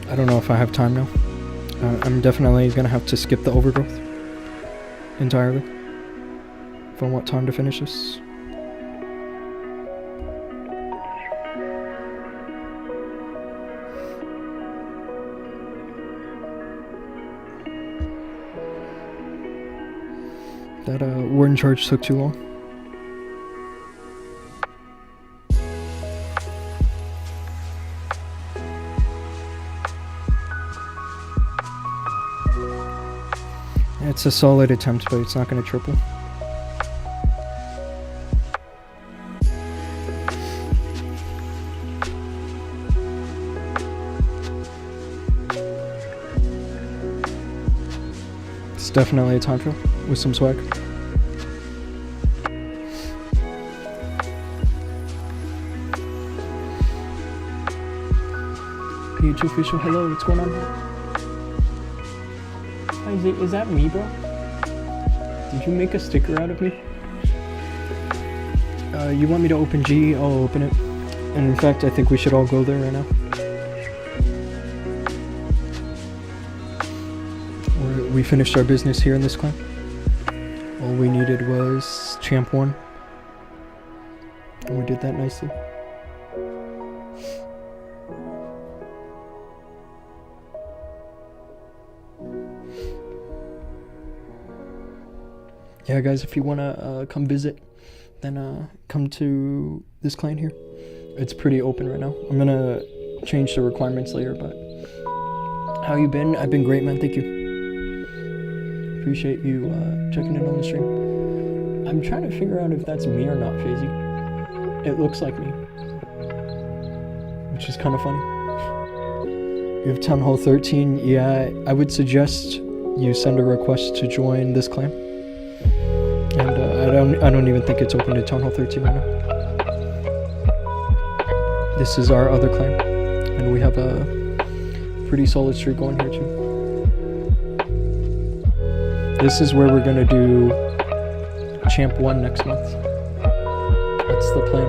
I don't know if I have time now. I'm definitely gonna have to skip the overgrowth entirely if I want time to finish this. That warden charge took too long. It's a solid attempt, but it's not going to triple. It's definitely a time trial with some swag. PH official, hello, what's going on here? Is that me, bro? Did you make a sticker out of me? You want me to open G? I'll open it. And in fact, I think we should all go there right now. We finished our business here in this clan. All we needed was Champ 1. And we did that nicely. Yeah, guys, if you want to come visit, then come to this clan here. It's pretty open right now. I'm going to change the requirements later, but how you been? I've been great, man. Thank you. Appreciate you checking in on the stream. I'm trying to figure out if that's me or not, Fazy. It looks like me, which is kind of funny. You have Town Hall 13. Yeah, I would suggest you send a request to join this clan. And I don't even think it's open to Town Hall 13 right now. This is our other clan, and we have a pretty solid streak going here too. This is where we're gonna do Champ 1 next month. That's the plan.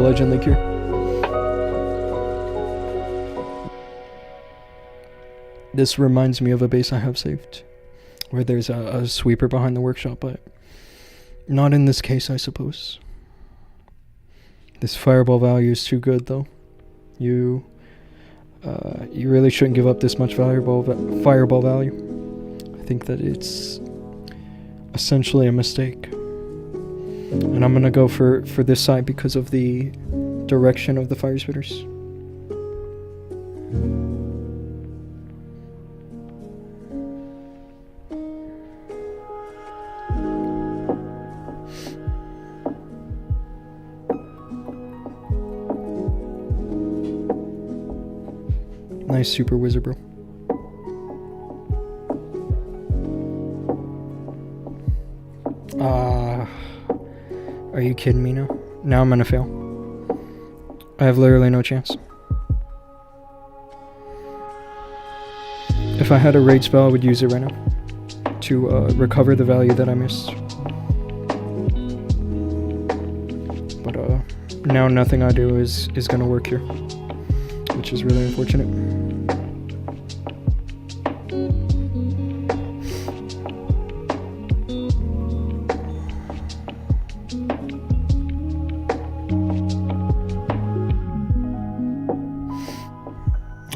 Legend Leak here. This reminds me of a base I have saved, where there's a sweeper behind the workshop, but not in this case, I suppose. This fireball value is too good, though. You really shouldn't give up this much fireball value. I think that it's essentially a mistake. And I'm gonna go for this side because of the direction of the fire spitters. Nice super wizard, bro. Are you kidding me now? Now I'm gonna fail. I have literally no chance. If I had a raid spell, I would use it right now to recover the value that I missed. But now nothing I do is gonna work here, which is really unfortunate.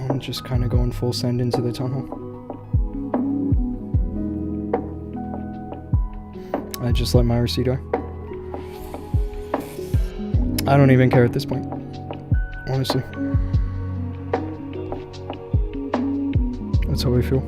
I'm just kind of going full send into the town hall. I just let my RC die. I don't even care at this point, honestly. That's how I feel.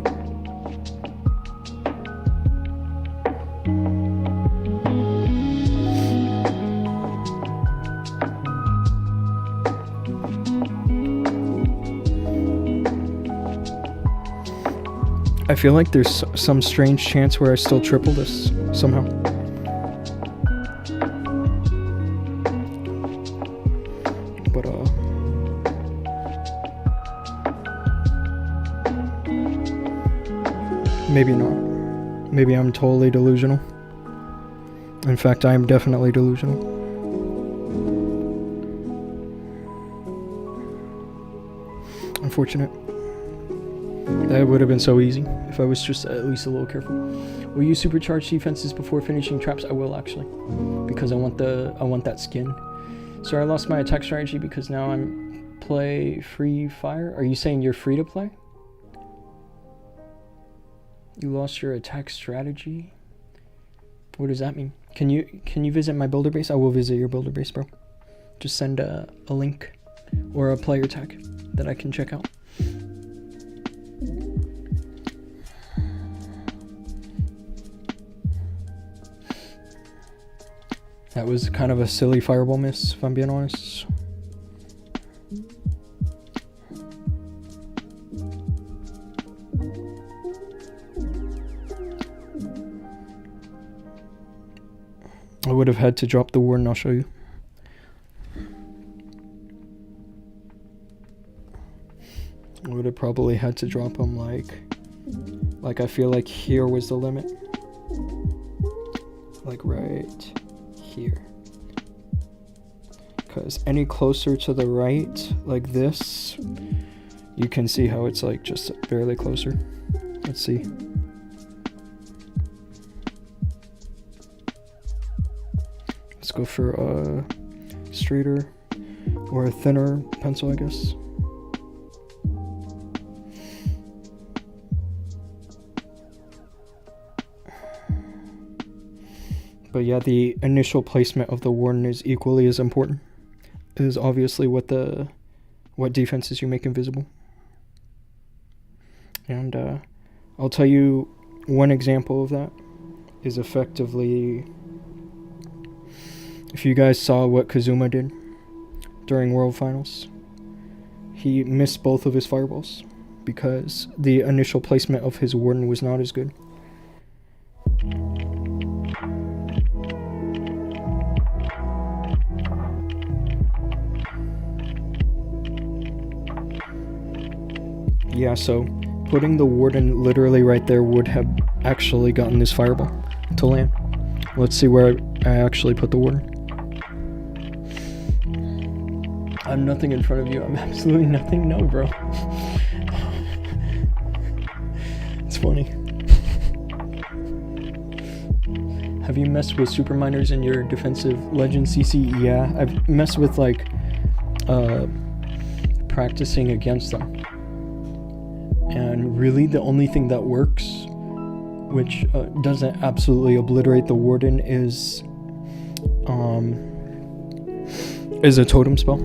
I feel like there's some strange chance where I still triple this somehow. But maybe not. Maybe I'm totally delusional. In fact, I am definitely delusional. Unfortunate. That would have been so easy if I was just at least a little careful. Will you supercharge defenses before finishing traps? I will, actually, because I want that skin. So I lost my attack strategy because now I'm play free fire. Are you saying you're free to play? You lost your attack strategy? What does that mean? Can you visit my builder base? I will visit your builder base, bro. Just send a link or a player tag that I can check out. That was kind of a silly fireball miss, if I'm being honest. I would have had to drop the warden, I'll show you. I would have probably had to drop him like I feel like here was the limit. Like right here. Because any closer to the right, like this, you can see how it's like just barely closer. Let's see. Let's go for a straighter or a thinner pencil, I guess. But yeah, the initial placement of the warden is equally as important. It is obviously what defenses you make invisible. And I'll tell you one example of that is effectively, if you guys saw what Kazuma did during World Finals, he missed both of his fireballs because the initial placement of his warden was not as good. Yeah, so putting the warden literally right there would have actually gotten this fireball to land. Let's see where I actually put the warden. I'm nothing in front of you. I'm absolutely nothing. No, bro. It's funny. Have you messed with super miners in your defensive legend CC? Yeah, I've messed with like practicing against them. And really the only thing that works, which doesn't absolutely obliterate the warden, is a totem spell.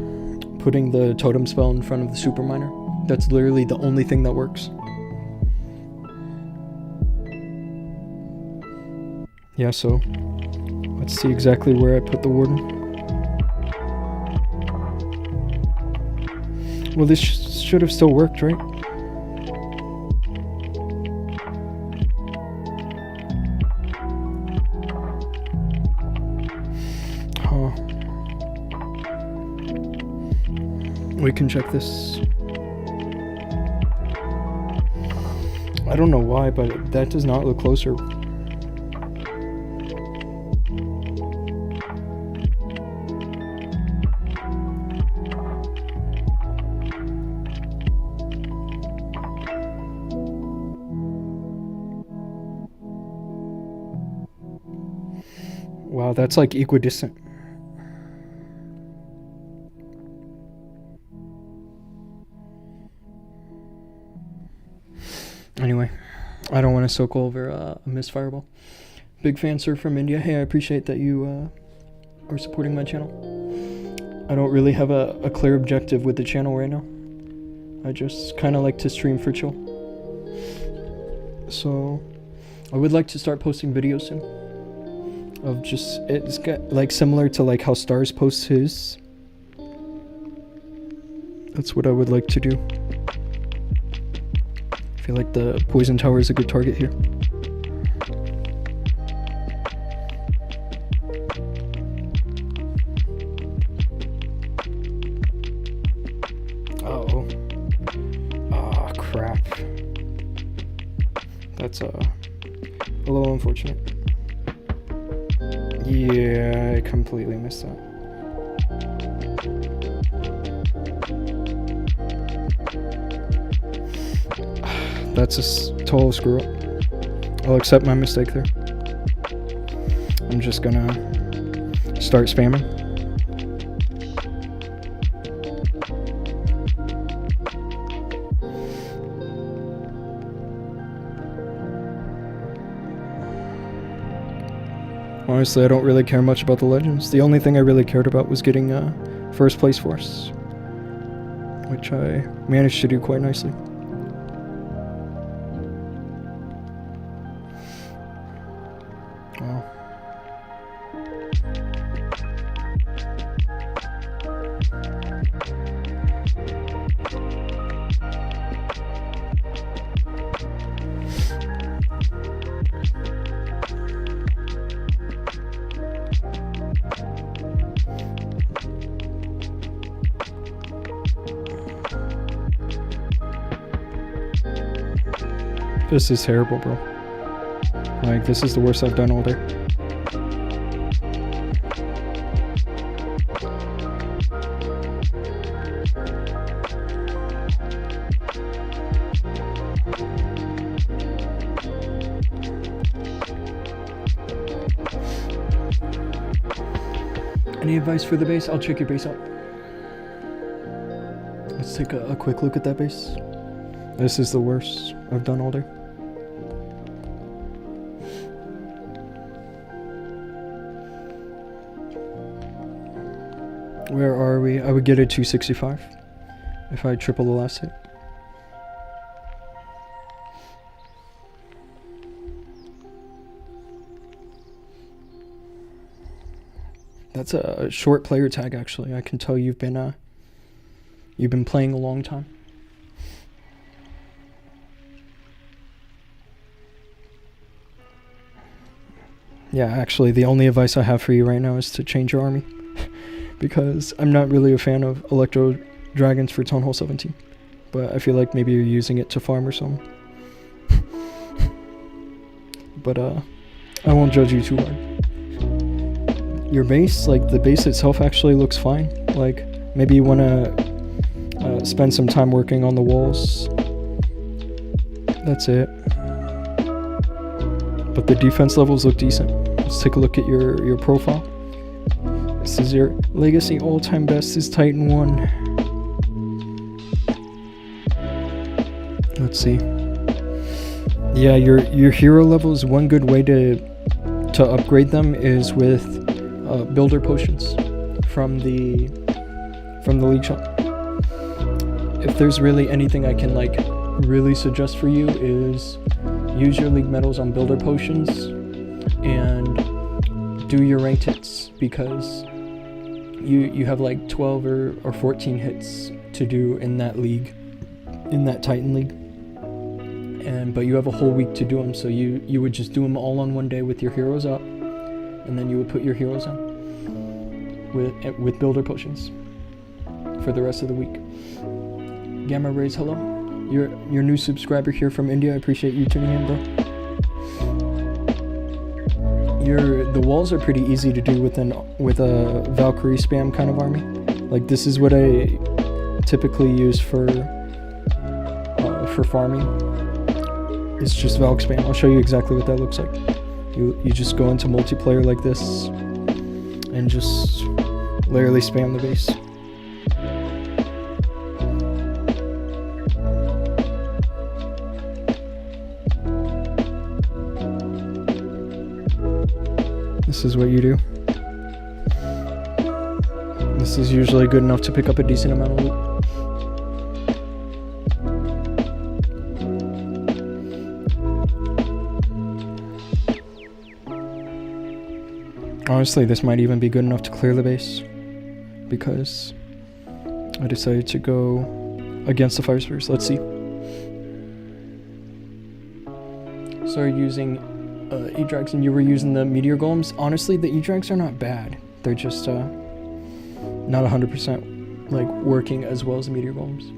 Putting the totem spell in front of the super miner. That's literally the only thing that works. Yeah, so let's see exactly where I put the warden. Well, this should have still worked, right? Huh. We can check this. I don't know why, but that does not look closer. Wow, that's like equidistant. Anyway, I don't want to soak over a missed fireball. Big fan, sir, from India. Hey, I appreciate that you are supporting my channel. I don't really have a clear objective with the channel right now. I just kind of like to stream for chill. So, I would like to start posting videos soon. Of just, it's got like similar to like how Stars posts his. That's what I would like to do. I feel like the poison tower is a good target here. Uh-oh. Ah, crap. That's a little unfortunate. Yeah, I completely missed that. That's a total screw up. I'll accept my mistake there. I'm just gonna start spamming. Honestly, I don't really care much about the legends. The only thing I really cared about was getting first place for us, which I managed to do quite nicely. Wow. This is terrible, bro. Like, this is the worst I've done all day. Any advice for the base? I'll check your base out. Let's take a quick look at that base. This is the worst I've done all day. Where are we? I would get a 265 if I triple the last hit. That's a short player tag, actually. I can tell you've been playing a long time. Yeah, actually, the only advice I have for you right now is to change your army. Because I'm not really a fan of Electro Dragons for Town Hall 17. But I feel like maybe you're using it to farm or something. But I won't judge you too hard. Your base, like the base itself actually looks fine. Like, Maybe you want to spend some time working on the walls. That's it. But the defense levels look decent. Let's take a look at your profile. This is your legacy all-time best is Titan 1. Let's see. Yeah, your hero levels, one good way to upgrade them is with builder potions from the league shop. If there's really anything I can like really suggest for you is use your league medals on builder potions and do your ranked hits, because you have like 12 or 14 hits to do in that league, in that Titan league. But you have a whole week to do them, so you would just do them all on one day with your heroes up, and then you would put your heroes on with builder potions for the rest of the week. Gamma Rays, hello. Your new subscriber here from India. I appreciate you tuning in, bro. The walls are pretty easy to do with a Valkyrie spam kind of army. Like this is what I typically use for farming. It's just Valk spam. I'll show you exactly what that looks like. You just go into multiplayer like this and just literally spam the base. This is what you do. This is usually good enough to pick up a decent amount of loot. Honestly, this might even be good enough to clear the base, because I decided to go against the fire spears. Let's see. Started using E-Drags, and you were using the meteor golems. Honestly, the E-Drags are not bad. They're just not 100% like working as well as the meteor golems.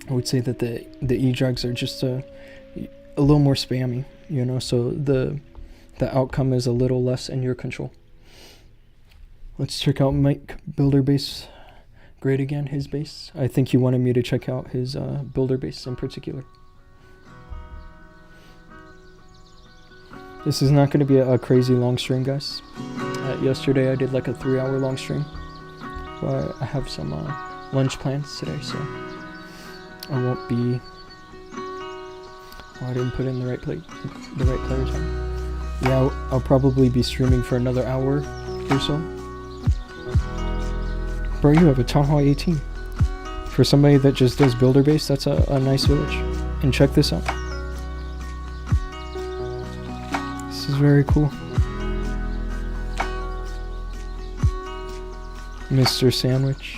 I would say that the E-Drags are just a little more spammy, you know, so the outcome is a little less in your control. Let's check out Mike Builder Base. Great again, his base. I think he wanted me to check out his builder base in particular. This is not going to be a crazy long stream, guys. Yesterday I did like a 3-hour long stream. But I have some lunch plans today, so I won't be... Oh, I didn't put in the right player time. Yeah, I'll probably be streaming for another hour or so. Bro, you have a Town Hall 18. For somebody that just does builder base, that's a nice village. And check this out. This is very cool. Mr. Sandwich.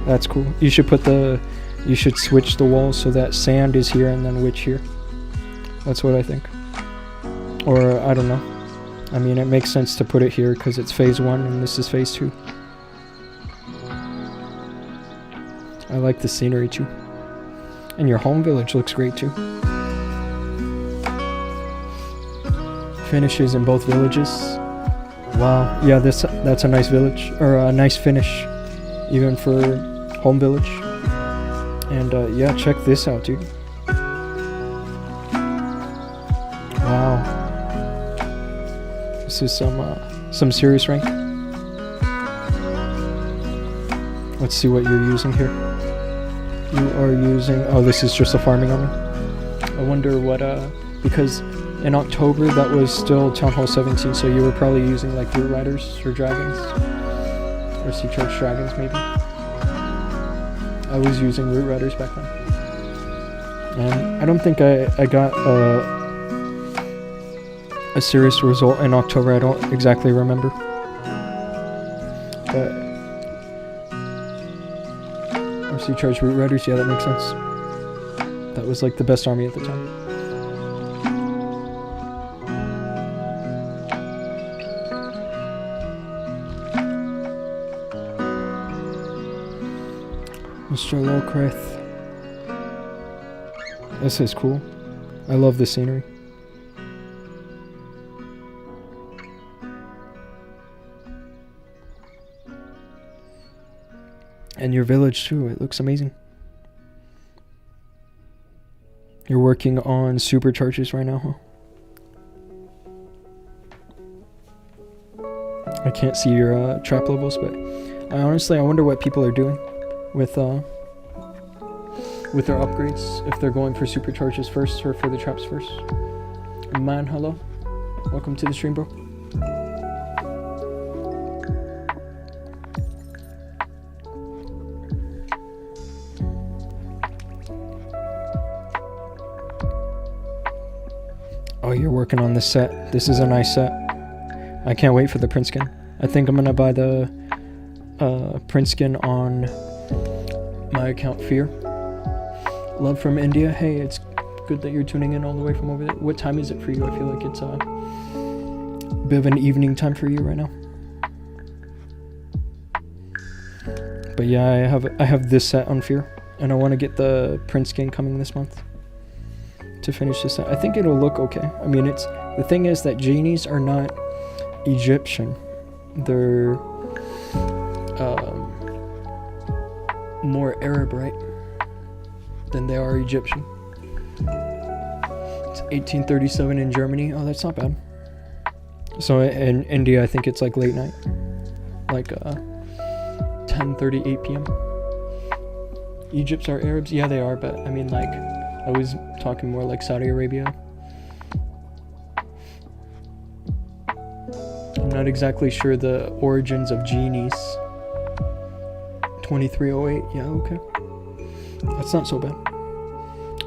That's cool. You should switch the walls so that sand is here and then witch here. That's what I think. Or, I don't know. I mean, it makes sense to put it here because it's phase 1 and this is phase 2. I like the scenery too. And your home village looks great too. Finishes in both villages. Wow. Yeah, that's a nice village. Or a nice finish. Even for home village. And yeah, check this out, dude. Wow. This is some serious rank. Let's see what you're using here. You are using... Oh, this is just a farming army. I wonder what... Because in October, that was still Town Hall 17, so you were probably using like Root Riders or Dragons. Or Sea Charge Dragons, maybe. I was using Root Riders back then. And I don't think I got a serious result in October. I don't exactly remember. But Sea Charge Root Riders, yeah, that makes sense. That was like the best army at the time. Mr. Lowcreth. This is cool. I love the scenery. And your village too, it looks amazing. You're working on supercharges right now, huh? I can't see your trap levels, but I wonder what people are doing with their upgrades, if they're going for supercharges first or for the traps first. Man, hello. Welcome to the stream, bro. Oh, you're working on this set. This is a nice set. I can't wait for the print skin. I think I'm gonna buy the print skin on my account Fear. Love from India. Hey, it's good that you're tuning in all the way from over there. What time is it for you? I feel like it's a bit of an evening time for you right now. But yeah, I have this set on Fear, and I want to get the print skin coming this month to finish this set. I think it'll look okay. I mean, the thing is that genies are not Egyptian. They're more Arab, right, than they are Egyptian. It's 1837 in Germany. Oh, that's not bad. So in India, I think it's like late night, like 10:38 p.m. Egypts are Arabs? Yeah, they are, but I mean, like, I was talking more like Saudi Arabia. I'm not exactly sure the origins of genies. 2308, yeah, okay. That's not so bad.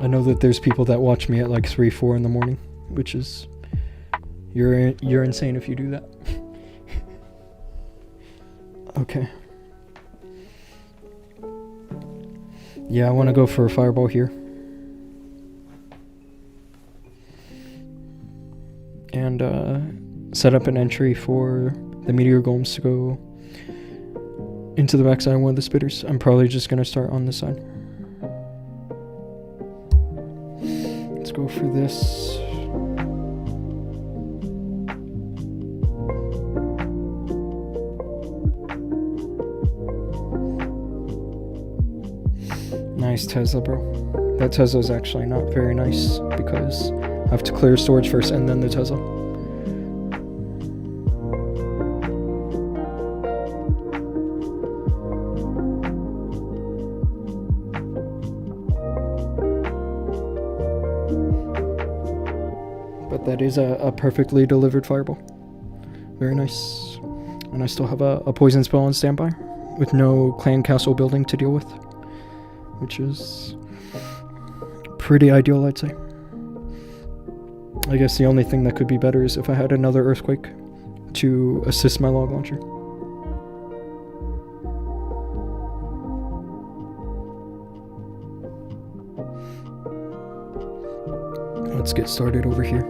I know that there's people that watch me at like 3, 4 in the morning, which is, you're insane if you do that. Okay. Yeah, I want to go for a fireball here. And set up an entry for the meteor golems to go into the backside of one of the spitters. I'm probably just going to start on this side. Let's go for this. Nice Tesla, bro. That Tesla is actually not very nice because I have to clear storage first and then the Tesla. But that is a perfectly delivered fireball. Very nice. And I still have a poison spell on standby with no clan castle building to deal with, which is pretty ideal, I'd say. I guess the only thing that could be better is if I had another earthquake to assist my log launcher. Let's get started over here.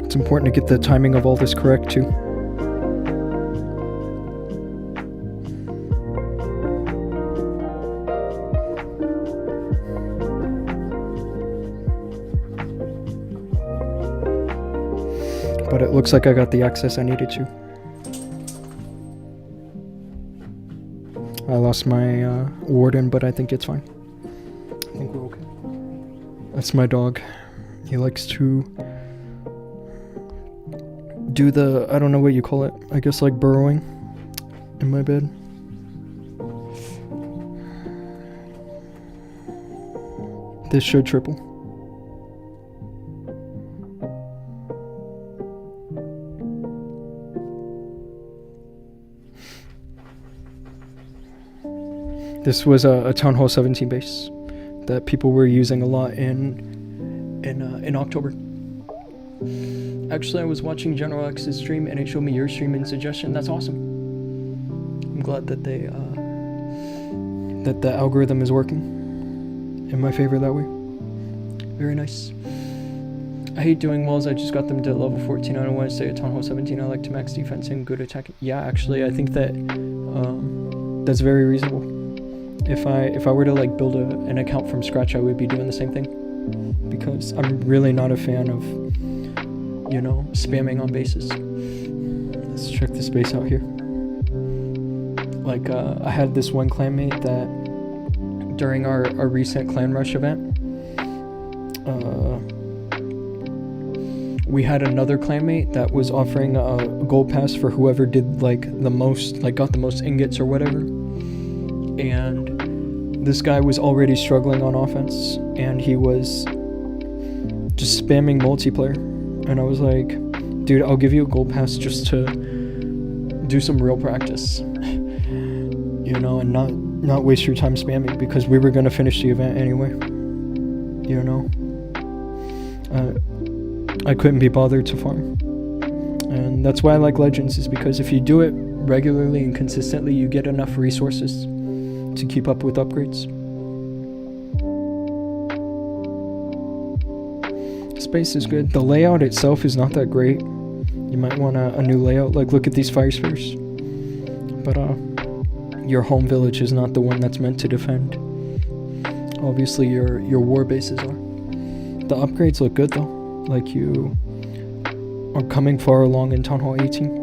It's important to get the timing of all this correct too. But it looks like I got the access I needed to. I lost my warden, but I think it's fine. I think we're okay. That's my dog. He likes to do the, I don't know what you call it, I guess like burrowing in my bed. This should triple. This was a Town Hall 17 base that people were using a lot in October. Actually, I was watching General X's stream and it showed me your stream and suggestion. That's awesome. I'm glad that they that the algorithm is working in my favor that way. Very nice. I hate doing walls. I just got them to level 14. I don't want to stay at Town Hall 17. I like to max defense and good attacking. Yeah, actually, I think that that's very reasonable. If I were to like build an account from scratch, I would be doing the same thing, because I'm really not a fan of, you know, spamming on bases. Let's check this base out here. Like, I had this one clanmate that during our recent clan rush event, we had another clanmate that was offering a gold pass for whoever did like the most, like got the most ingots or whatever. And this guy was already struggling on offense, and he was just spamming multiplayer. And I was like, dude, I'll give you a gold pass just to do some real practice, you know, and not waste your time spamming, because we were going to finish the event anyway, you know. I couldn't be bothered to farm. And that's why I like Legends, is because if you do it regularly and consistently, you get enough resources to keep up with upgrades. Space is good. The layout itself is not that great. You might want a new layout. Like, look at these fire spheres. But your home village is not the one that's meant to defend. Obviously your war bases are. The upgrades look good though. Like, you are coming far along in Town Hall 18.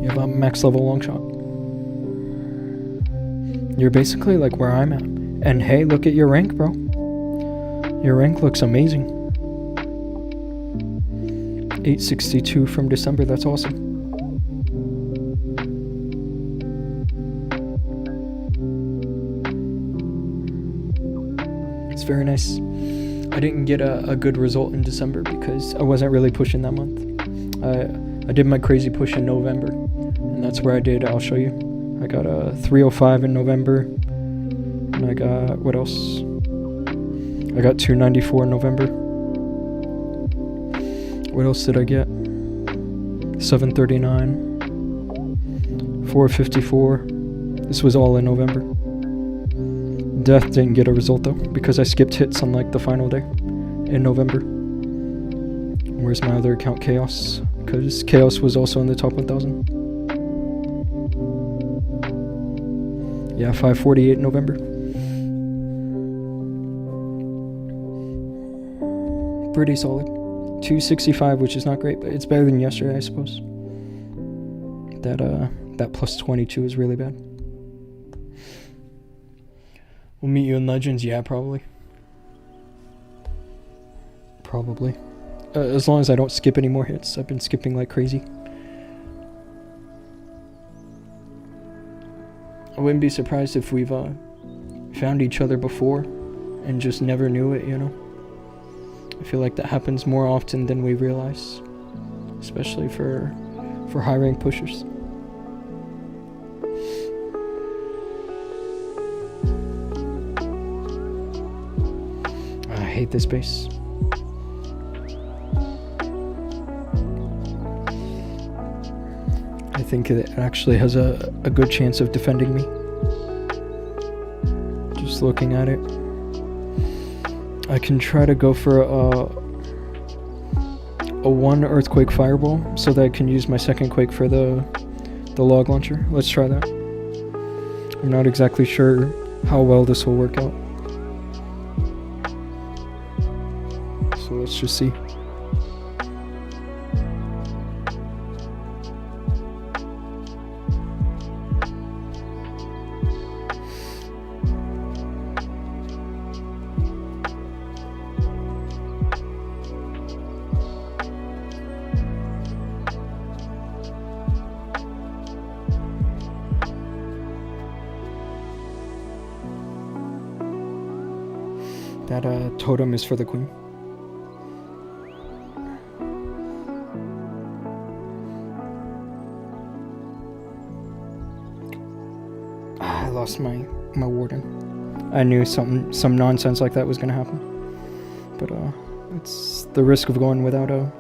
You have a max level long shot. You're basically like where I'm at. And hey, look at your rank, bro. Your rank looks amazing. 862 from December, that's awesome. It's very nice. I didn't get a good result in December because I wasn't really pushing that month. I did my crazy push in November, and that's where I'll show you. I got a 305 in November, and I got, what else? I got 294 in November. What else did I get? 739, 454. This was all in November. Death didn't get a result though, because I skipped hits on like the final day in November. Where's my other account, Chaos? Because Chaos was also in the top 1,000. Yeah, 548 in November. Pretty solid. 265, which is not great, but it's better than yesterday, I suppose. That plus 22 is really bad. We'll meet you in Legends, yeah, probably. Probably. As long as I don't skip any more hits. I've been skipping like crazy. I wouldn't be surprised if we've found each other before and just never knew it, you know? I feel like that happens more often than we realize. Especially for high rank pushers. I hate this base. I think it actually has a good chance of defending me. Just looking at it. I can try to go for a 1 earthquake fireball so that I can use my second quake for the log launcher. Let's try that. I'm not exactly sure how well this will work out. So let's just see. That totem is for the queen. I lost my warden. I knew some nonsense like that was gonna happen. But it's the risk of going without a.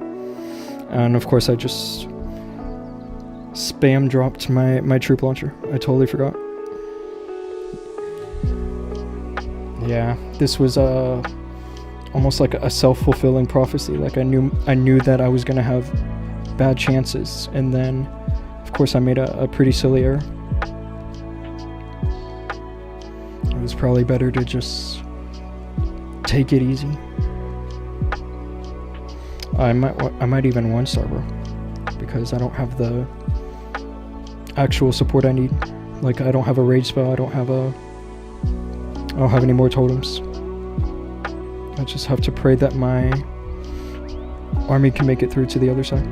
And of course I just spam dropped my troop launcher. I totally forgot. Yeah, this was almost like a self-fulfilling prophecy. Like I knew that I was gonna have bad chances, and then of course I made a pretty silly error. was probably better to just take it easy. I might even 1-star, bro, because I don't have the actual support I need. Like, I don't have a rage spell, I don't have any more totems. I just have to pray that my army can make it through to the other side.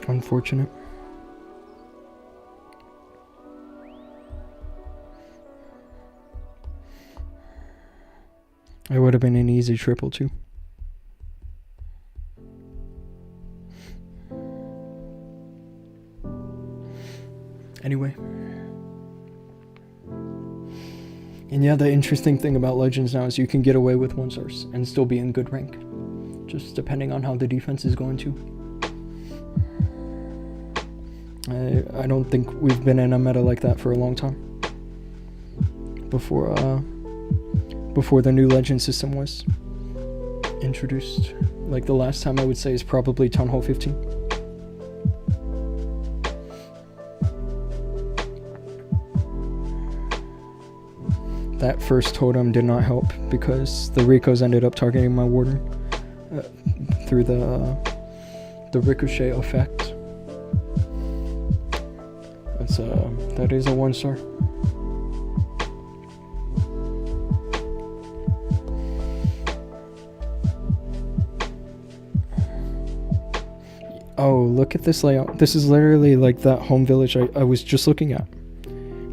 Unfortunate. It would have been an easy triple too. Anyway. And yeah, the interesting thing about Legends now is you can get away with 1-stars and still be in good rank. Just depending on how the defense is going to. I don't think we've been in a meta like that for a long time. Before the new legend system was introduced. Like, the last time I would say is probably Town Hall 15. That first totem did not help because the Ricos ended up targeting my Warden through the ricochet effect. That is a 1-star. Oh, look at this layout. This is literally like that home village I was just looking at.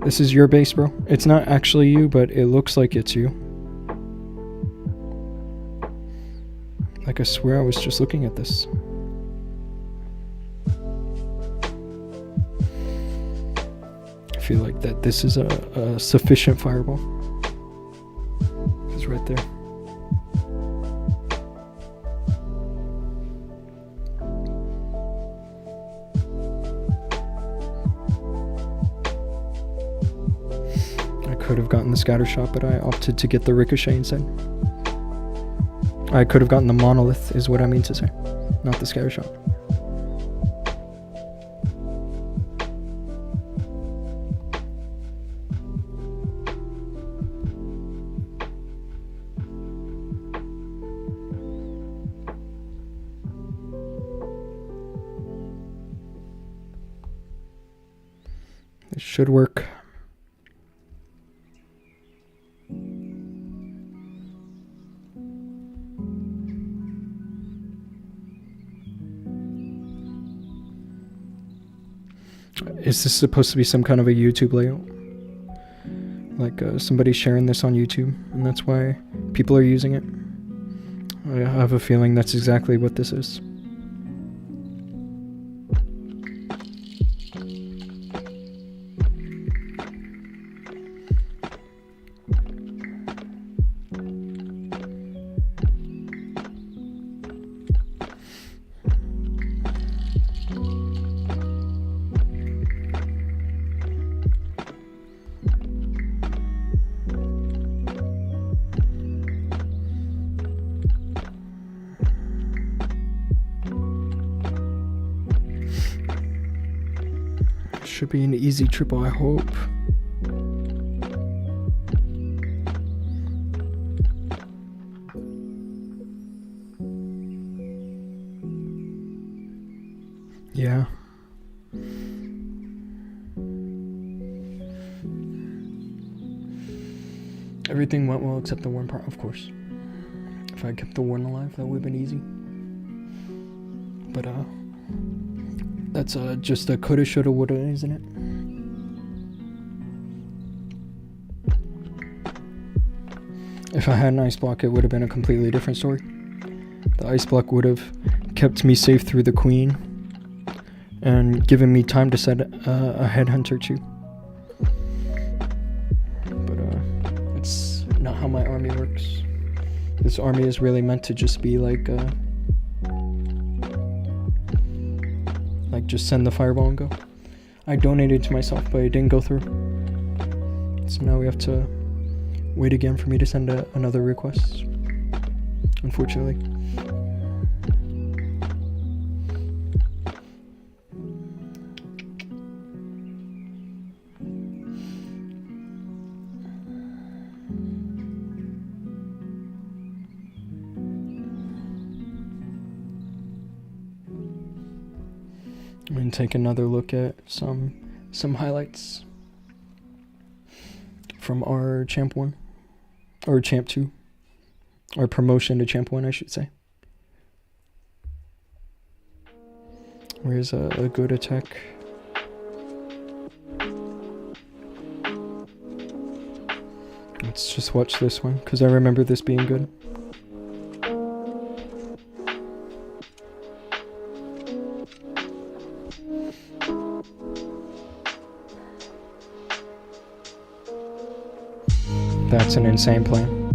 This is your base, bro. It's not actually you, but it looks like it's you. Like, I swear I was just looking at this. I feel like that this is a sufficient fireball. It's right there. I could have gotten the scatter shot, but I opted to get the ricochet instead. I could have gotten the monolith, is what I mean to say, not the scatter shot. It should work. Is this supposed to be some kind of a YouTube layout? Like somebody sharing this on YouTube, and that's why people are using it? I have a feeling that's exactly what this is. Should be an easy triple, I hope. Yeah. Everything went well except the worm part, of course. If I kept the worm alive, that would have been easy. But that's just a coulda, shoulda, woulda, isn't it? If I had an ice block, it would have been a completely different story. The ice block would have kept me safe through the queen and given me time to set a headhunter too. But it's not how my army works. This army is really meant to just be like like just send the fireball and go. I donated to myself, but it didn't go through. So now we have to wait again for me to send another request, unfortunately. I'm gonna take another look at some highlights from our Champ 1, or Champ 2, or promotion to Champ 1, I should say. Where's a good attack? Let's just watch this one, because I remember this being good. That's an insane plan.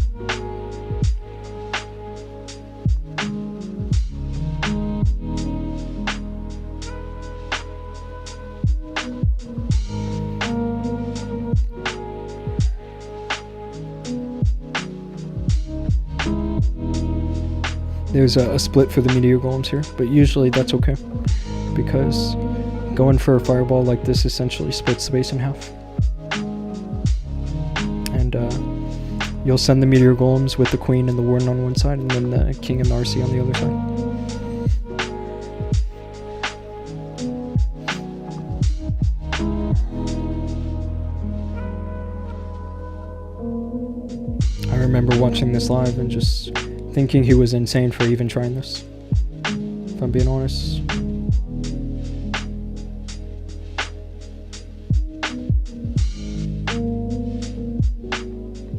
There's a split for the meteor golems here, but usually that's okay, because going for a fireball like this essentially splits the base in half. And you'll send the meteor golems with the queen and the warden on one side, and then the king and the RC on the other side. I remember watching this live and just thinking he was insane for even trying this, if I'm being honest.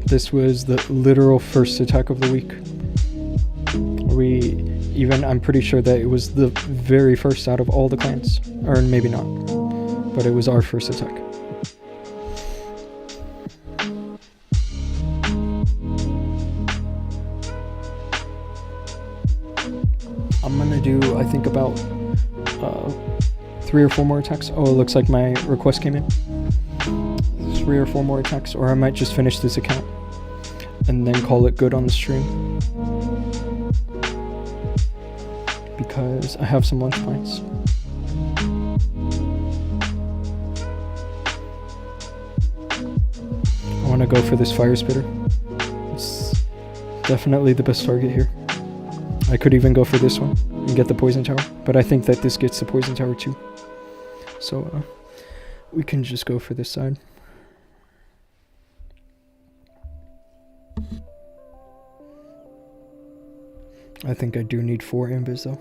This was the literal first attack of the week. I'm pretty sure that it was the very first out of all the clans. Or maybe not, but it was our first attack. I'm gonna do, I think, about 3 or 4 more attacks. Oh, it looks like my request came in. 3 or 4 more attacks, or I might just finish this account and then call it good on the stream, because I have some lunch plans. I want to go for this fire spitter. It's definitely the best target here. I could even go for this one and get the poison tower, but I think that this gets the poison tower too. So we can just go for this side. I think I do need 4 imbis though.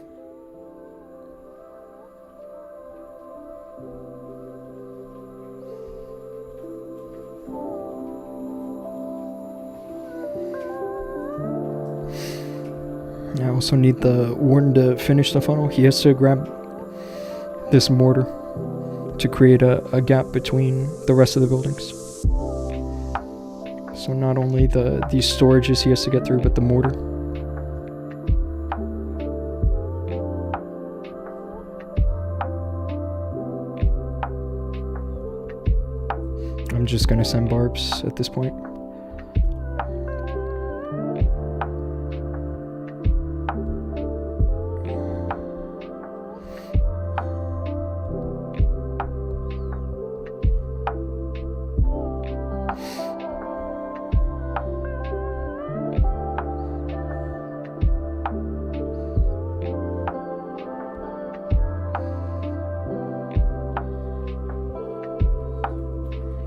I also need the warden to finish the funnel. He has to grab this mortar to create a gap between the rest of the buildings. So not only these storages he has to get through, but the mortar. I'm just gonna send barbs at this point.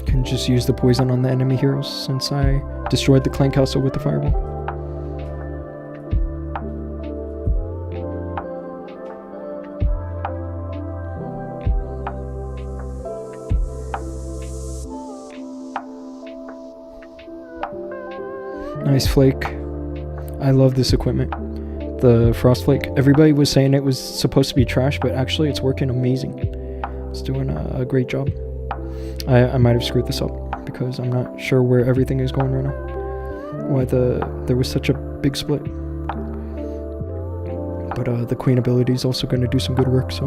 Can just use the poison on the enemy heroes since I destroyed the clan castle with the fireball. Nice flake. I love this equipment. The frost flake. Everybody was saying it was supposed to be trash, but actually it's working amazing. It's doing a great job. I might have screwed this up because I'm not sure where everything is going right now. Why there was such a big split. But the queen ability is also going to do some good work, so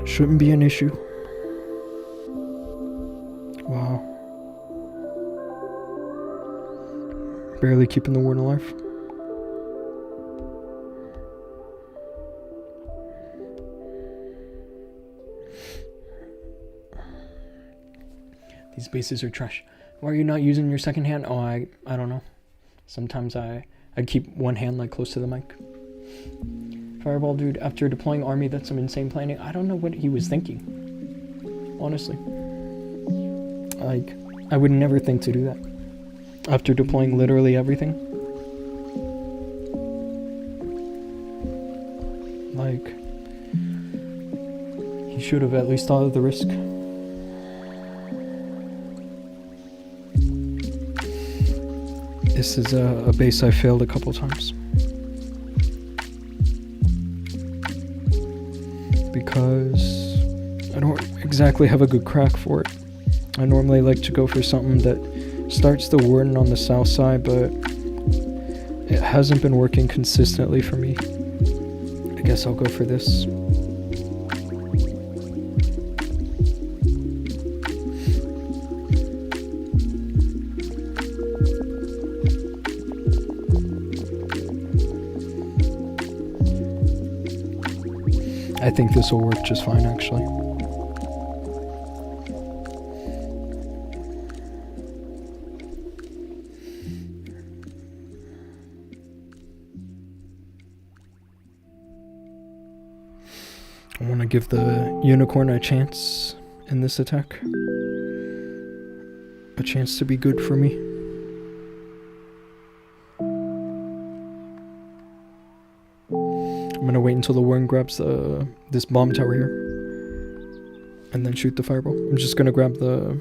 Shouldn't be an issue. Wow. Barely keeping the warden alive. These bases are trash. Why are you not using your second hand? Oh, I don't know. Sometimes I keep one hand like close to the mic. Fireball dude, after deploying army, that's some insane planning. I don't know what he was thinking. Honestly. Like, I would never think to do that. After deploying literally everything. Like, he should have at least thought of the risk. This is a base I failed a couple times. Because I don't exactly have a good crack for it. I normally like to go for something that starts the warden on the south side, but it hasn't been working consistently for me. I guess I'll go for this. I think this will work just fine, actually. I want to give the unicorn a chance in this attack. A chance to be good for me. I'm gonna wait until the warden grabs this bomb tower here. And then shoot the fireball. I'm just gonna grab the...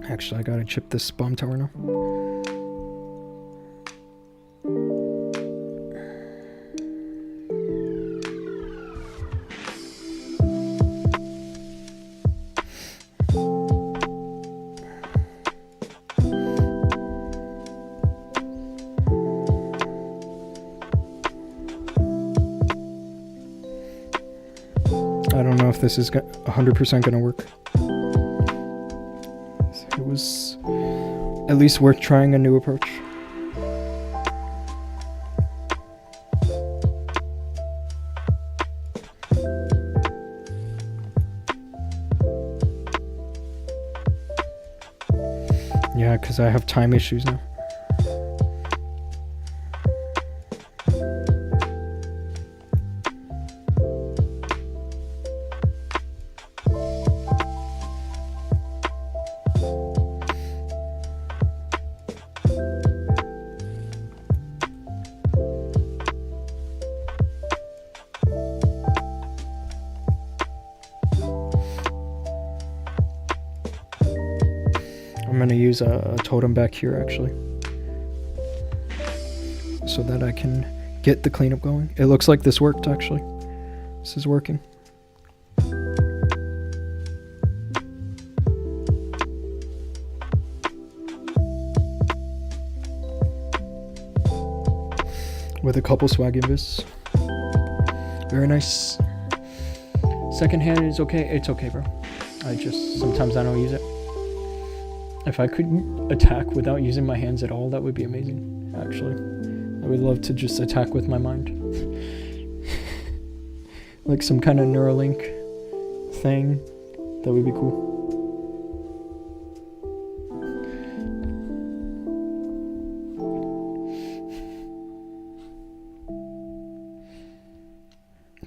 Actually, I gotta chip this bomb tower now. I don't know if this is 100% gonna work. It was at least worth trying a new approach. Yeah, because I have time issues now. I'm gonna use a totem back here actually, so that I can get the cleanup going. It looks like this worked actually. This is working. With a couple swag invis. Very nice. Second hand is okay. It's okay, bro. Sometimes I don't use it. If I could attack without using my hands at all, that would be amazing, actually. I would love to just attack with my mind. Like some kind of Neuralink thing. That would be cool.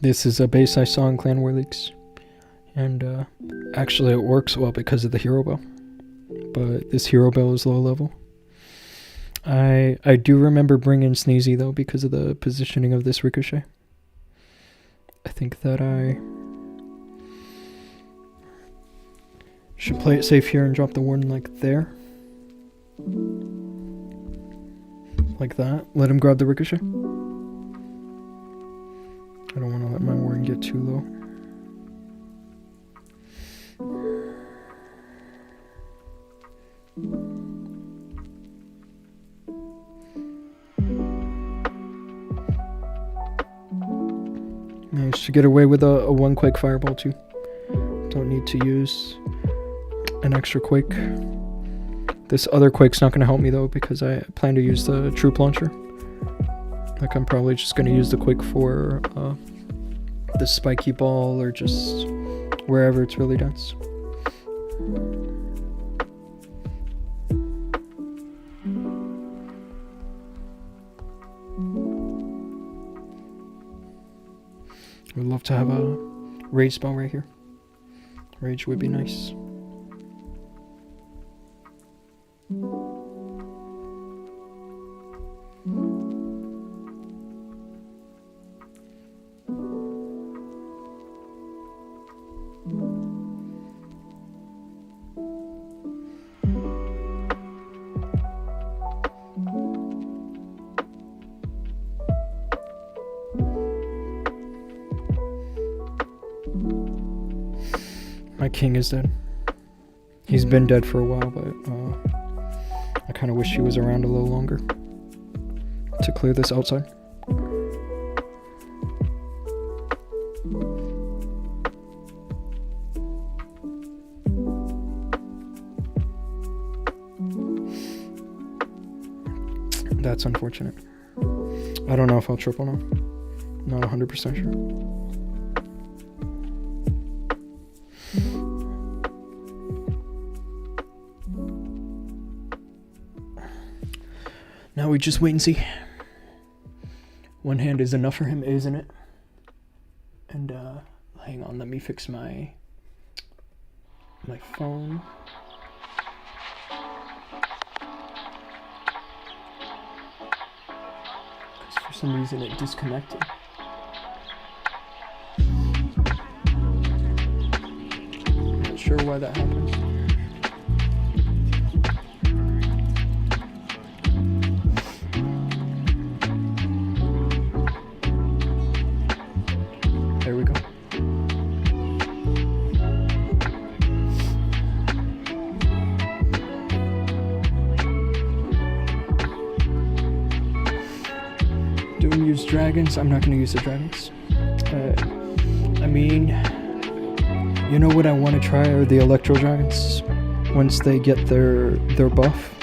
This is a base I saw in Clan War Leaks. And actually it works well because of the hero bow. But this hero bell is low level. I do remember bringing Sneezy though because of the positioning of this ricochet. I think that I should play it safe here and drop the warden like there. Like that. Let him grab the ricochet. I don't want to let my warden get too low. Managed to get away with a 1 quake fireball too. Don't need to use an extra quake. This other quake's not going to help me though, because I plan to use the troop launcher. Like, I'm probably just going to use the quake for the spiky ball, or just wherever it's really dense. Would love to have a rage spell right here. Rage would be nice. My king is dead. He's been dead for a while, but I kind of wish he was around a little longer to clear this outside. That's unfortunate. I don't know if I'll triple now. Not 100% sure. Now we just wait and see. One hand is enough for him, isn't it? And hang on, let me fix my phone. Because for some reason it disconnected. Not sure why that happened. There we go. Dhoom use dragons. I'm not going to use the dragons. I mean, you know what I want to try are the electro dragons once they get their buff,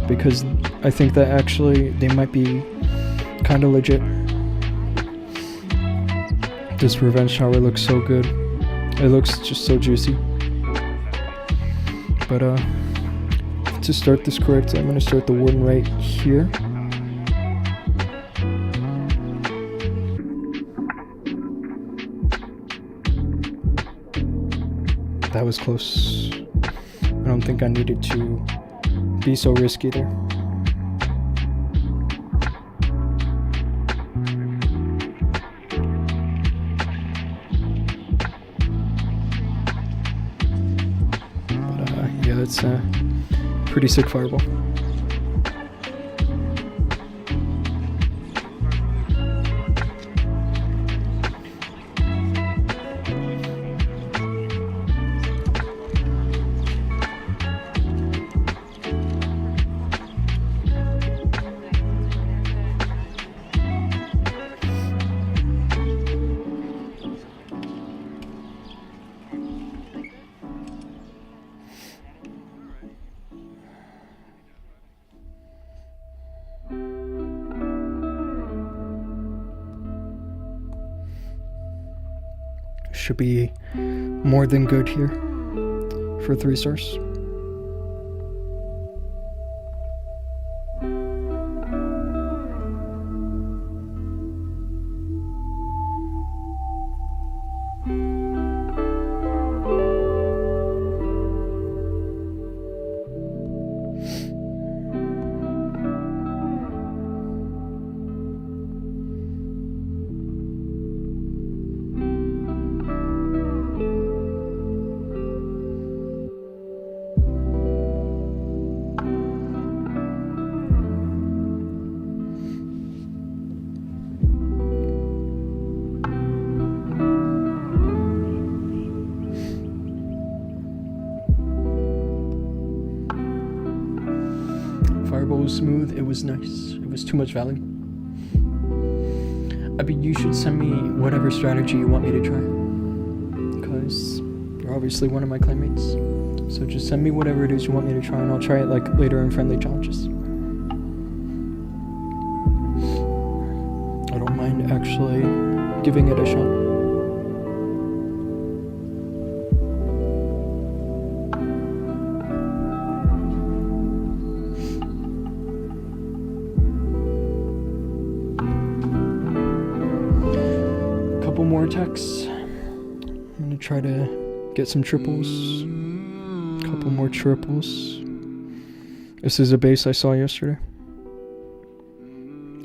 because I think that actually they might be kind of legit. This revenge tower looks so good. It looks just so juicy. But to start this correctly, I'm gonna start the warden right here. That was close. I don't think I needed to be so risky there. Yeah, it's a pretty sick fireball. Should be more than good here for 3 stars. Fireball was smooth, it was nice. It was too much value. I mean, you should send me whatever strategy you want me to try. Because you're obviously one of my clanmates. So just send me whatever it is you want me to try, and I'll try it like later in friendly challenges. I don't mind actually giving it a shot. Couple more attacks. I'm gonna try to get some triples. Couple more triples. This is a base I saw yesterday.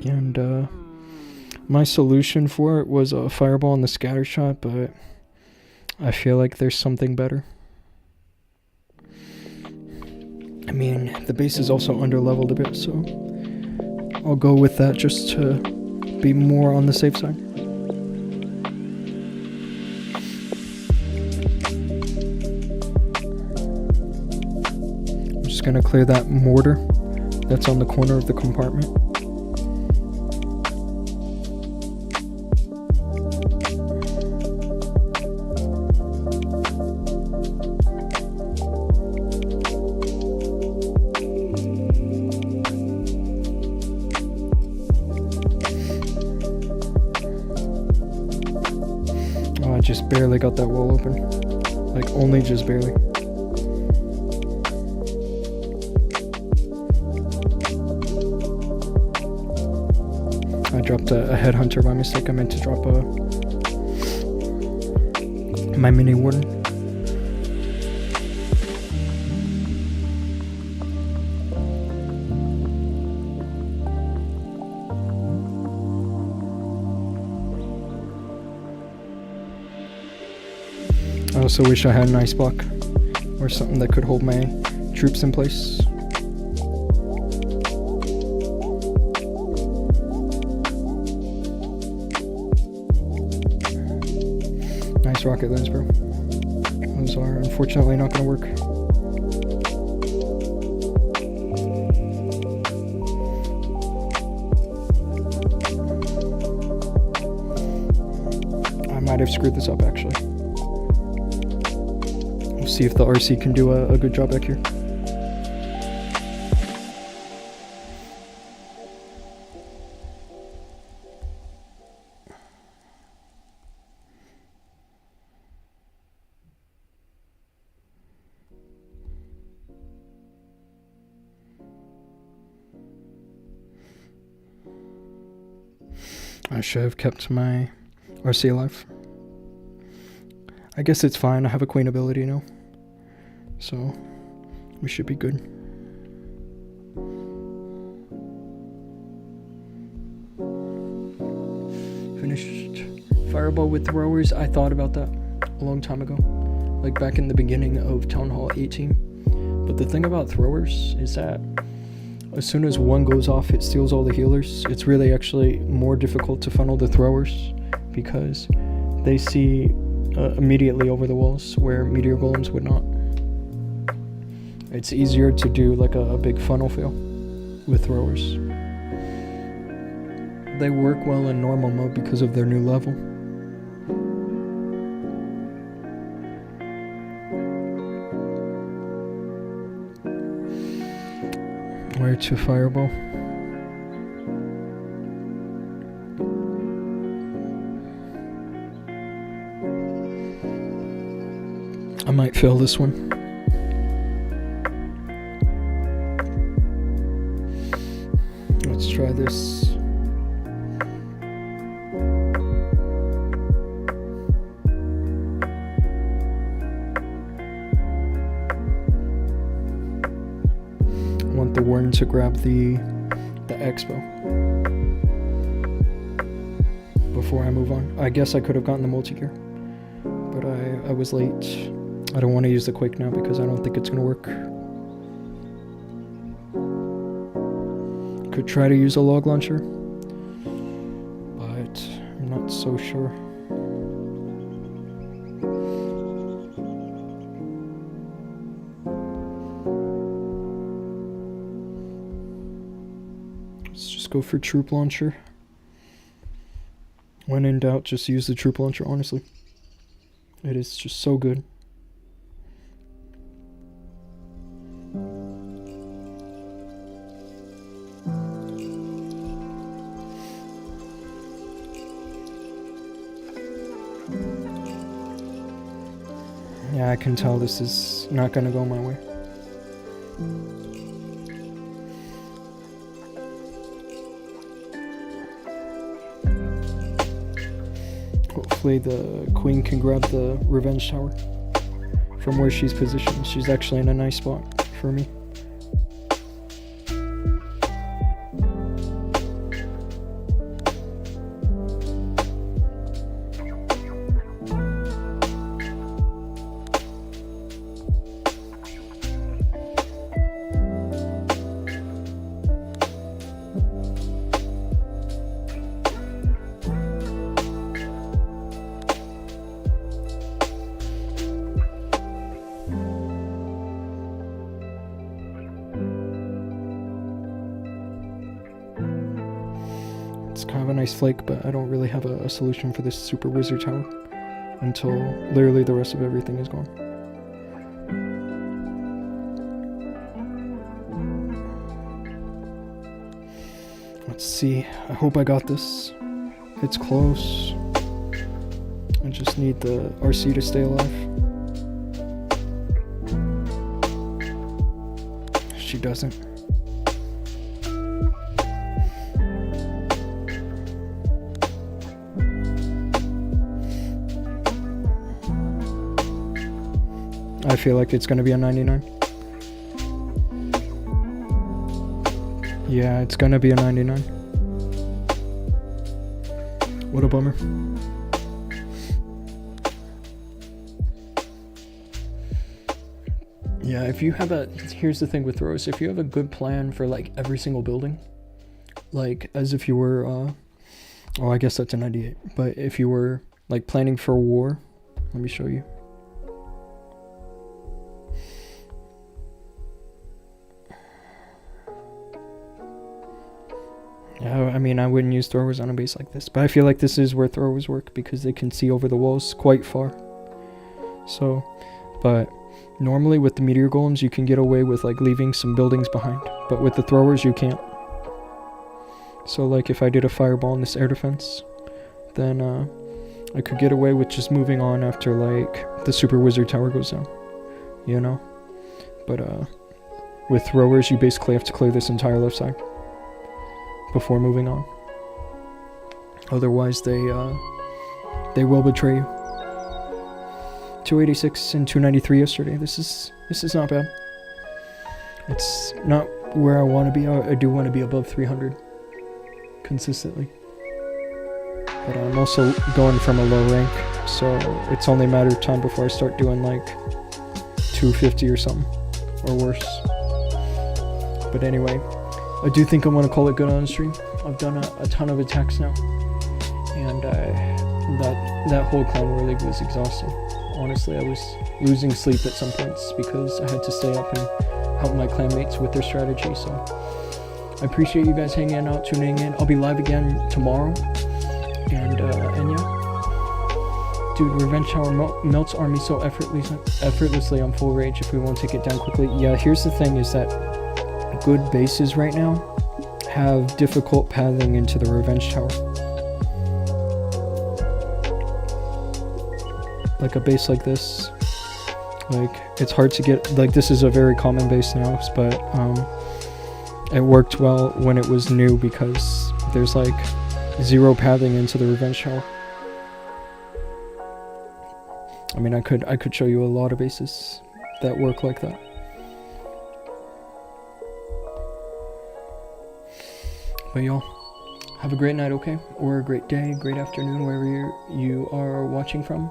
And my solution for it was a fireball and the scatter shot, but I feel like there's something better. I mean, the base is also under-leveled a bit, so I'll go with that just to be more on the safe side. I'm just gonna clear that mortar that's on the corner of the compartment. I just barely got that wall open. Like, only just barely. I dropped a headhunter by mistake. I meant to drop my mini warden. I also wish I had an ice block or something that could hold my troops in place. Nice rocket lens, bro. Those are unfortunately not gonna work. I might have screwed this up actually. We'll see if the RC can do a good job back here. I should have kept my RC alive. I guess it's fine, I have a queen ability now. So, we should be good. Finished fireball with throwers. I thought about that a long time ago. Like back in the beginning of Town Hall 18. But the thing about throwers is that as soon as one goes off, it steals all the healers. It's really actually more difficult to funnel the throwers because they see immediately over the walls where meteor golems would not. It's easier to do like a big funnel fail with throwers. They work well in normal mode because of their new level. Where to fireball? I might fail this one. Let's try this. I want the warden to grab the expo before I move on. I guess I could have gotten the multi-gear, but I was late. I don't want to use the quake now because I don't think it's going to work. Could try to use a log launcher, but I'm not so sure. Let's just go for troop launcher. When in doubt, just use the troop launcher, honestly. It is just so good. Yeah, I can tell this is not gonna go my way. Hopefully the queen can grab the revenge tower from where she's positioned. She's actually in a nice spot for me. It's kind of a nice flake, but I don't really have a solution for this super wizard tower until literally the rest of everything is gone. Let's see. I hope I got this. It's close. I just need the RC to stay alive. She doesn't. I feel like it's gonna be a 99. Yeah, it's gonna be a 99. What a bummer. Yeah, if you have here's the thing with throws, if you have a good plan for like every single building, like as if you were, oh, I guess that's a 98, but if you were like planning for war, let me show you. I mean, I wouldn't use throwers on a base like this, but I feel like this is where throwers work because they can see over the walls quite far. So, but normally with the meteor golems, you can get away with like leaving some buildings behind, but with the throwers, you can't. So like if I did a fireball in this air defense, then I could get away with just moving on after like the super wizard tower goes down, you know? But with throwers, you basically have to clear this entire left side before moving on. Otherwise, they will betray you. 286 and 293 yesterday. This is not bad. It's not where I want to be. I do want to be above 300 consistently. But I'm also going from a low rank, so it's only a matter of time before I start doing like 250 or something, or worse. But anyway, I do think I want to call it good on the stream. I've done a ton of attacks now, and that whole clan war league was exhausting. Honestly, I was losing sleep at some points because I had to stay up and help my clanmates with their strategy. So I appreciate you guys hanging out, tuning in. I'll be live again tomorrow, and yeah, dude, Revenge Tower melts army so effortlessly on full rage if we won't take it down quickly. Yeah, here's the thing: is that good bases right now have difficult pathing into the Revenge Tower. Like a base like this, like it's hard to get, like this is a very common base now, but it worked well when it was new because there's like zero pathing into the Revenge Tower. I mean, I could show you a lot of bases that work like that. But y'all, have a great night, okay? Or a great day, great afternoon, wherever you are watching from.